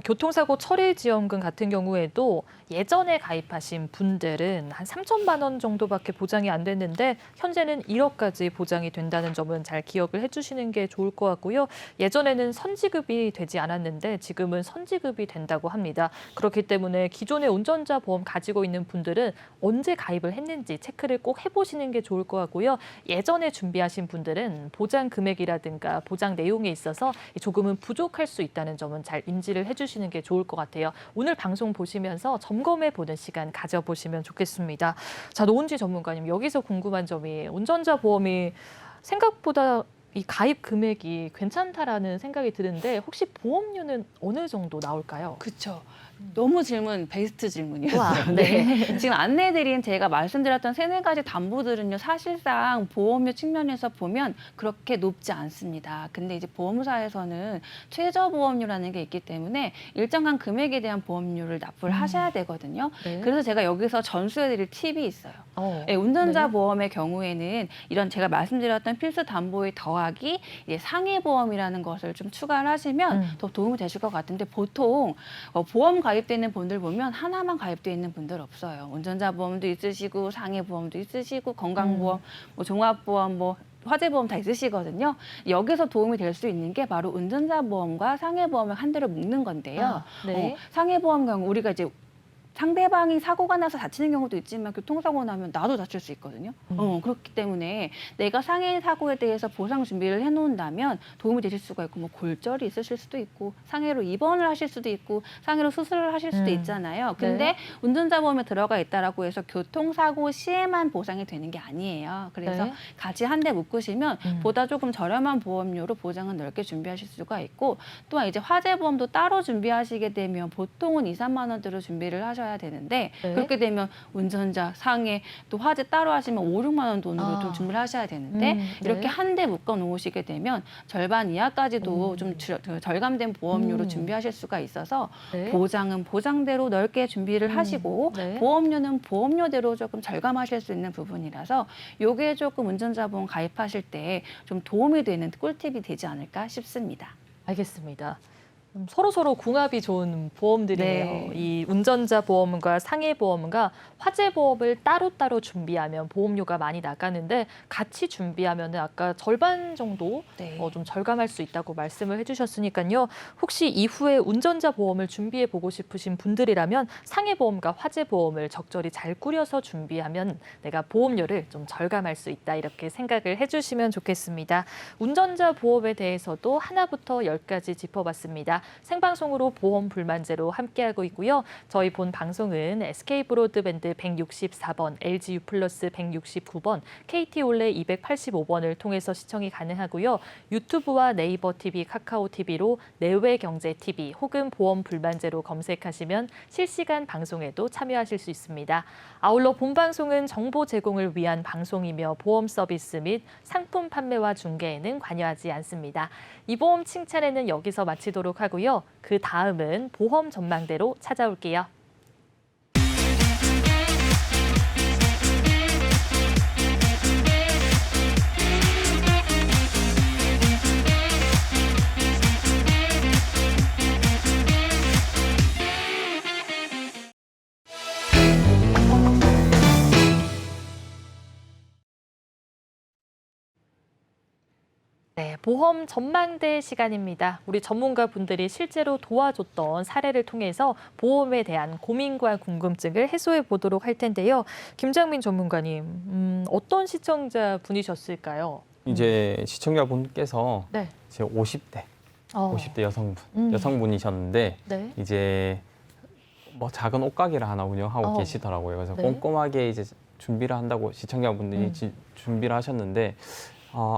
교통사고 처리지원금 같은 경우에도 예전에 가입하신 분들은 한 3천만 원 정도밖에 보장이 안 됐는데 현재는 1억까지 보장이 된다는 점은 잘 기억을 해주시는 게 좋을 것 같고요. 예전에는 선지급이 되지 않았는데 지금은 선지급이 된다고 합니다. 그렇기 때문에 기존의 운전자 보험 가지고 있는 분들은 언제 가입을 했는지 체크를 꼭 해보시는 게 좋을 것 같고요. 예전에 준비하신 분들은 보장 금액이라든가 보장 내용에 있어서 조금은 부족할 수 있다는 점은 잘 인지를 해주시는 게 좋을 것 같아요. 오늘 방송 보시면서 점검해보는 시간 가져보시면 좋겠습니다. 자, 노은지 전문가님, 여기서 궁금한 점이 운전자 보험이 생각보다 이 가입 금액이 괜찮다라는 생각이 드는데 혹시 보험료는 어느 정도 나올까요? 그렇죠. 너무 베스트 질문이었어요. 와, 네. 지금 안내드린 제가 말씀드렸던 3-4가지 담보들은요, 사실상 보험료 측면에서 보면 그렇게 높지 않습니다. 근데 이제 보험사에서는 최저보험료라는 게 있기 때문에 일정한 금액에 대한 보험료를 납부를 하셔야 되거든요. 네. 그래서 제가 여기서 전수해드릴 팁이 있어요. 네, 운전자 보험의 경우에는 이런 제가 말씀드렸던 필수 담보에 더하기 이제 상해 보험이라는 것을 좀 추가를 하시면 더 도움이 되실 것 같은데 보통 보험 가입돼 있는 분들 보면 하나만 가입돼 있는 분들 없어요. 운전자 보험도 있으시고 상해 보험도 있으시고 건강보험, 뭐 종합보험, 뭐 화재보험 다 있으시거든요. 여기서 도움이 될 수 있는 게 바로 운전자 보험과 상해 보험을 한 대로 묶는 건데요. 네. 상해 보험 경우 우리가 이제 상대방이 사고가 나서 다치는 경우도 있지만 교통사고 나면 나도 다칠 수 있거든요. 그렇기 때문에 내가 상해 사고에 대해서 보상 준비를 해놓는다면 도움이 되실 수가 있고 뭐 골절이 있으실 수도 있고 상해로 입원을 하실 수도 있고 상해로 수술을 하실 수도 있잖아요. 근데 네. 운전자 보험에 들어가 있다라고 해서 교통사고 시에만 보상이 되는 게 아니에요. 그래서 네. 같이 한 대 묶으시면 보다 조금 저렴한 보험료로 보장은 넓게 준비하실 수가 있고 또한 이제 화재보험도 따로 준비하시게 되면 보통은 2, 3만 원대로 준비를 하셔야 되는데 네. 그렇게 되면 운전자, 상해, 또 화재 따로 하시면 5, 6만 원 돈으로 좀 준비를 하셔야 되는데 네. 이렇게 한 대 묶어 놓으시게 되면 절반 이하까지도 좀 절감된 보험료로 준비하실 수가 있어서 네. 보장은 보장대로 넓게 준비를 하시고 네. 보험료는 보험료대로 조금 절감하실 수 있는 부분이라서 요게 조금 운전자 보험 가입하실 때 좀 도움이 되는 꿀팁이 되지 않을까 싶습니다. 알겠습니다. 서로 궁합이 좋은 보험들이네요. 네. 이 운전자 보험과 상해 보험과 화재 보험을 따로따로 준비하면 보험료가 많이 나가는데 같이 준비하면 아까 절반 정도 네. 좀 절감할 수 있다고 말씀을 해주셨으니까요. 혹시 이후에 운전자 보험을 준비해 보고 싶으신 분들이라면 상해 보험과 화재 보험을 적절히 잘 꾸려서 준비하면 내가 보험료를 좀 절감할 수 있다 이렇게 생각을 해주시면 좋겠습니다. 운전자 보험에 대해서도 하나부터 10까지 짚어봤습니다. 생방송으로 보험 불만제로 함께하고 있고요. 저희 본 방송은 SK 브로드밴드 164번, LG U 플러스 169번, KT 올레 285번을 통해서 시청이 가능하고요. 유튜브와 네이버 TV, 카카오 TV로 내외 경제 TV 혹은 보험 불만제로 검색하시면 실시간 방송에도 참여하실 수 있습니다. 아울러 본 방송은 정보 제공을 위한 방송이며 보험 서비스 및 상품 판매와 중개에는 관여하지 않습니다. 이 보험 칭찬에는 여기서 마치도록 하고요. 그 다음은 보험 전망대로 찾아올게요. 네, 보험 전망대 시간입니다. 우리 전문가 분들이 실제로 도와줬던 사례를 통해서 보험에 대한 고민과 궁금증을 해소해 보도록 할 텐데요. 김장민 전문가님, 어떤 시청자 분이셨을까요? 이제 시청자분께서 네. 이제 50대, 어, 50대 여성분, 음. 여성분이셨는데 네. 이제 뭐 작은 옷가게를 하나 운영하고 계시더라고요. 그래서 네. 꼼꼼하게 이제 준비를 한다고 시청자분들이 준비를 하셨는데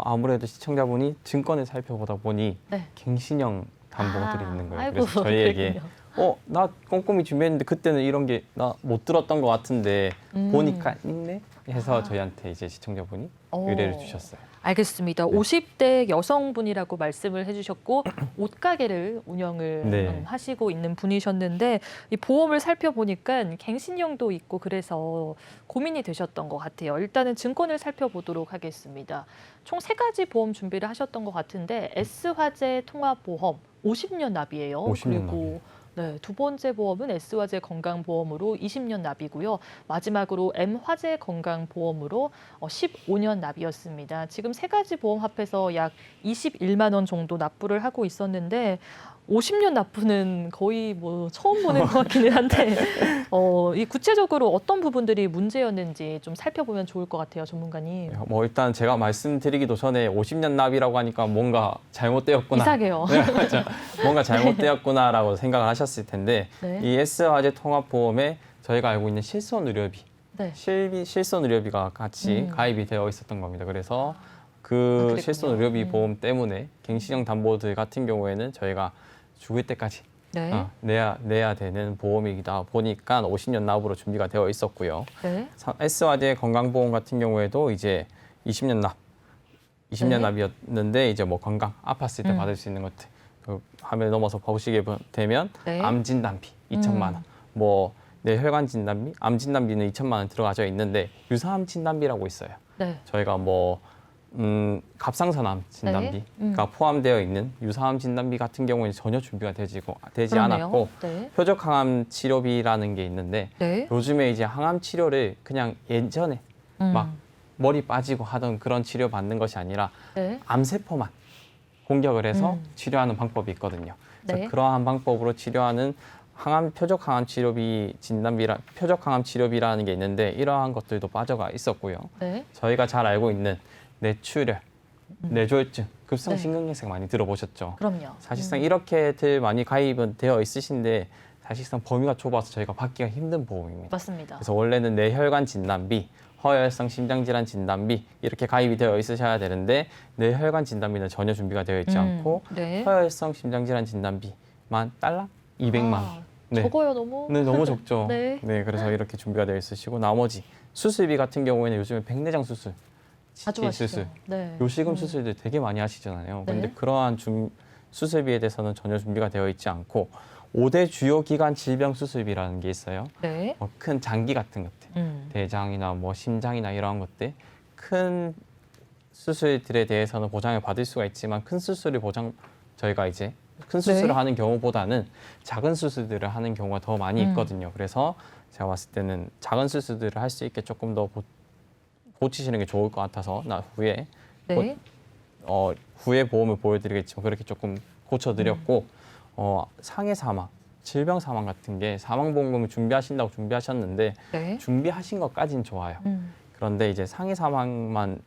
아무래도 시청자분이 증권을 살펴보다 보니 네. 갱신형 담보들이 있는 거예요. 아이고, 그래서 저희에게 그랬군요. 나 꼼꼼히 준비했는데 그때는 이런 게 나 못 들었던 것 같은데 보니까 있네 해서 저희한테 이제 시청자분이 의뢰를 주셨어요. 알겠습니다. 네. 50대 여성분이라고 말씀을 해주셨고 옷가게를 운영을 네. 하시고 있는 분이셨는데 이 보험을 살펴보니까 갱신형도 있고 그래서 고민이 되셨던 것 같아요. 일단은 증권을 살펴보도록 하겠습니다. 총 3가지 보험 준비를 하셨던 것 같은데 S화재 통합보험 50년 납이에요. 50년 그리고 네, 두 번째 보험은 S화재 건강보험으로 20년 납이고요. 마지막으로 M화재 건강보험으로 15년 납이었습니다. 지금 3가지 보험 합해서 약 21만 원 정도 납부를 하고 있었는데 50년 납부는 거의 뭐 처음 보는 것 같기는 한데 이 구체적으로 어떤 부분들이 문제였는지 좀 살펴보면 좋을 것 같아요, 전문가님. 뭐 일단 제가 말씀드리기도 전에 50년 납이라고 하니까 뭔가 잘못되었구나. 이상해요. 네, 맞죠. 뭔가 잘못되었구나라고 생각을 하셨을 텐데 네. 이 S화재 통합보험에 저희가 알고 있는 실손 의료비, 네. 실손 의료비가 같이 가입이 되어 있었던 겁니다. 그래서 그 그랬군요. 실손 의료비 보험 때문에 갱신형 담보들 같은 경우에는 저희가 죽을 때까지 네. 내야 되는 보험이다 보니까 50년 납으로 준비가 되어 있었고요. 네. S화재 건강보험 같은 경우에도 이제 20년 네. 납이었는데 이제 뭐 건강 아팠을 때 받을 수 있는 것들 그 화면 넘어서 보시게 되면 네. 암 진단비 2천만 원, 뭐 뇌혈관 진단비, 암 진단비는 2천만 원 들어가져 있는데 유사암 진단비라고 있어요. 네. 저희가 뭐 갑상선암 진단비가 포함되어 있는 유사암 진단비 같은 경우는 전혀 준비가 되지 그러네요. 않았고 네. 표적 항암 치료비라는 게 있는데 네. 요즘에 이제 항암 치료를 그냥 예전에 막 머리 빠지고 하던 그런 치료 받는 것이 아니라 네. 암세포만 공격을 해서 치료하는 방법이 있거든요. 그래서 네. 그러한 방법으로 치료하는 표적 항암 치료비 표적 항암 치료비라는 게 있는데 이러한 것들도 빠져가 있었고요. 네. 저희가 잘 알고 있는 뇌출혈, 뇌졸중, 급성 네. 심근경색 많이 들어보셨죠? 그럼요. 사실상 이렇게들 많이 가입은 되어 있으신데 사실상 범위가 좁아서 저희가 받기가 힘든 보험입니다. 맞습니다. 그래서 원래는 뇌혈관 진단비, 허혈성 심장질환 진단비 이렇게 가입이 되어 있으셔야 되는데 뇌혈관 진단비는 전혀 준비가 되어 있지 않고 네. 허혈성 심장질환 진단비만 달러 200만 원. 아, 네. 적어요 너무. 네, 너무 적죠. 네. 그래서 이렇게 준비가 되어 있으시고 나머지 수술비 같은 경우에는 요즘에 백내장 수술, 자주 CT 하시죠. 수술, 네. 요식음 수술들 되게 많이 하시잖아요. 네. 근데 그러한 수술비에 대해서는 전혀 준비가 되어 있지 않고 5대 주요 기관 질병 수술비라는 게 있어요. 네. 큰 장기 같은 것들, 대장이나 뭐 심장이나 이러한 것들, 큰 수술들에 대해서는 보장을 받을 수가 있지만 큰 수술을 저희가 이제 큰 수술을 네. 하는 경우보다는 작은 수술들을 하는 경우가 더 많이 음. 있거든요. 그래서 제가 봤을 때는 작은 수술들을 할 수 있게 조금 더 고치시는 게 좋을 것 같아서 후에 네. 후에 보험을 보여드리겠지만 그렇게 조금 고쳐드렸고 상해 사망, 질병 사망 같은 게 사망보험금을 준비하신다고 준비하셨는데 네. 준비하신 것까지는 좋아요. 그런데 이제 상해 사망만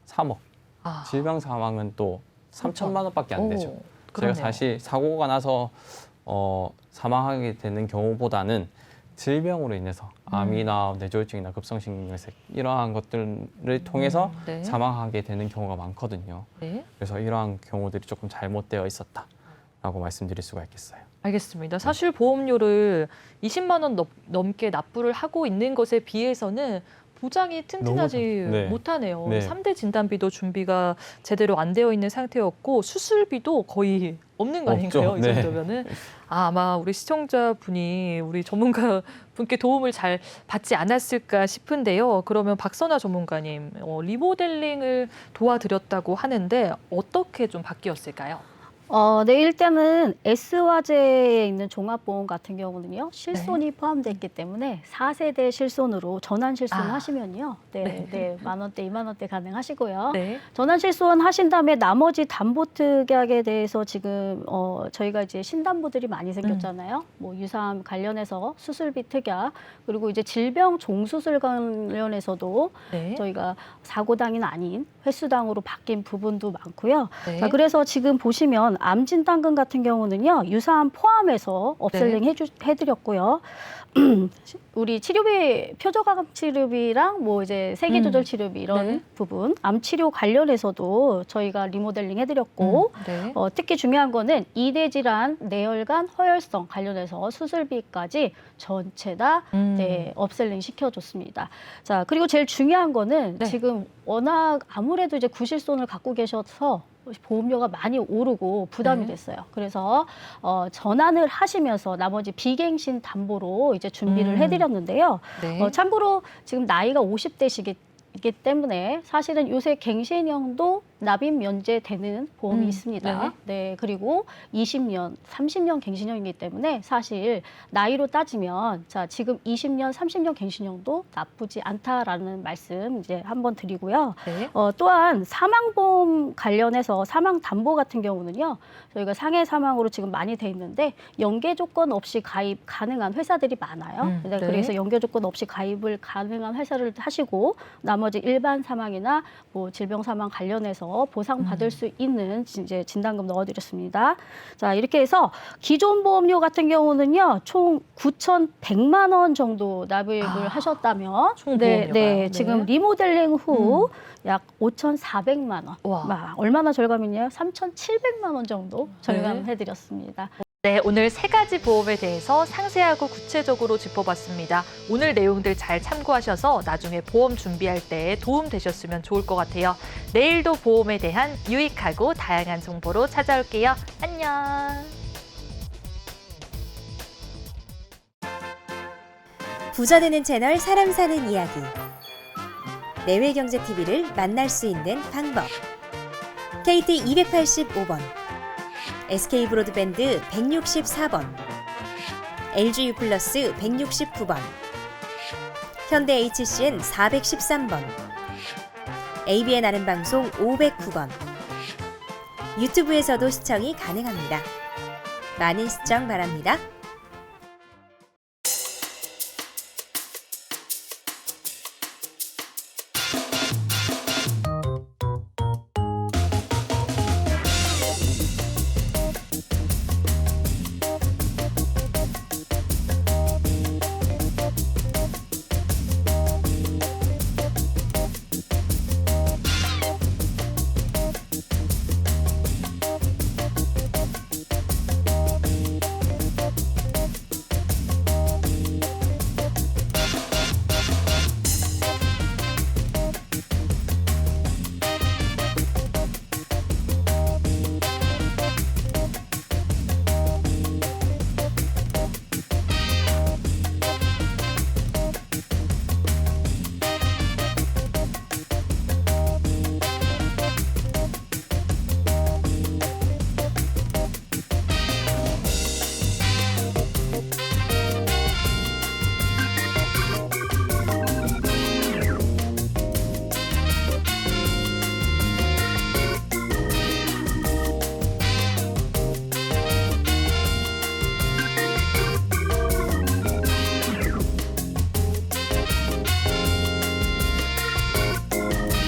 3억, 아. 질병 사망은 또 3천만 원밖에 안 되죠. 오, 제가 그러네요. 사실 사고가 나서 사망하게 되는 경우보다는 질병으로 인해서 암이나 뇌졸중이나 급성심근경색 이러한 것들을 통해서 네. 사망하게 되는 경우가 많거든요. 네. 그래서 이러한 경우들이 조금 잘못되어 있었다라고 말씀드릴 수가 있겠어요. 알겠습니다. 사실 보험료를 20만 원 넘게 납부를 하고 있는 것에 비해서는 보장이 튼튼하지 너무 네. 못하네요. 네. 3대 진단비도 준비가 제대로 안 되어 있는 상태였고 수술비도 거의 없는 거 아닌가요? 없죠. 이 네. 정도면은 아마 우리 시청자분이 우리 전문가 분께 도움을 잘 받지 않았을까 싶은데요. 그러면 박선아 전문가님, 리모델링을 도와드렸다고 하는데 어떻게 좀 바뀌었을까요? 네, 일단은 S화재에 있는 종합보험 같은 경우는요, 실손이 포함되어 있기 때문에 4세대 실손으로 전환 실손 하시면요, 네, 만 원대, 2만 원대 가능하시고요. 네. 전환 실손 하신 다음에 나머지 담보특약에 대해서 지금 저희가 이제 신담보들이 많이 생겼잖아요. 뭐 유사암 관련해서 수술비 특약, 그리고 이제 질병 종수술 관련해서도 네. 저희가 사고당이 아닌 횟수당으로 바뀐 부분도 많고요. 네. 자, 그래서 지금 보시면 암 진단금 같은 경우는요, 유사암 포함해서 업셀링 해드렸고요. 우리 치료비, 표적암 치료비랑 뭐 이제 세기 조절 치료비 이런 네. 부분, 암 치료 관련해서도 저희가 리모델링 해드렸고, 네. 특히 중요한 거는 이대 질환, 뇌혈관, 허혈성 관련해서 수술비까지 전체 다 네, 업셀링 시켜줬습니다. 자, 그리고 제일 중요한 거는 네. 지금 워낙 아무래도 이제 구실손을 갖고 계셔서 보험료가 많이 오르고 부담이 네. 됐어요. 그래서 전환을 하시면서 나머지 비갱신 담보로 이제 준비를 해드렸는데요. 네. 참고로 지금 나이가 50대시기 때문에 사실은 요새 갱신형도 납입 면제되는 보험이 있습니다. 네네. 네, 그리고 20년, 30년 갱신형이기 때문에 사실 나이로 따지면 자 지금 20년, 30년 갱신형도 나쁘지 않다라는 말씀 이제 한번 드리고요. 네. 또한 사망보험 관련해서 사망 담보 같은 경우는요, 저희가 상해 사망으로 지금 많이 돼 있는데 연계 조건 없이 가입 가능한 회사들이 많아요. 네. 그래서 연계 조건 없이 가입을 가능한 회사를 하시고 나머지 일반 사망이나 뭐 질병 사망 관련해서 보상 받을 수 있는 이제 진단금 넣어드렸습니다. 자, 이렇게 해서 기존 보험료 같은 경우는요, 총 9,100만 원 정도 납입을 하셨다면, 총 네, 보험료가요? 네, 네. 지금 리모델링 후 약 5,400만 원. 와. 얼마나 절감이냐요? 3,700만 원 정도 절감해드렸습니다. 네, 오늘 3가지 보험에 대해서 상세하고 구체적으로 짚어봤습니다. 오늘 내용들 잘 참고하셔서 나중에 보험 준비할 때 도움 되셨으면 좋을 것 같아요. 내일도 보험에 대한 유익하고 다양한 정보로 찾아올게요. 안녕. 부자 되는 채널 사람 사는 이야기. 내외경제TV를 만날 수 있는 방법. KT 285번, SK브로드밴드 164번, LG U+ 169번, 현대 HCN 413번, ABN 아는방송 509번. 유튜브에서도 시청이 가능합니다. 많은 시청 바랍니다.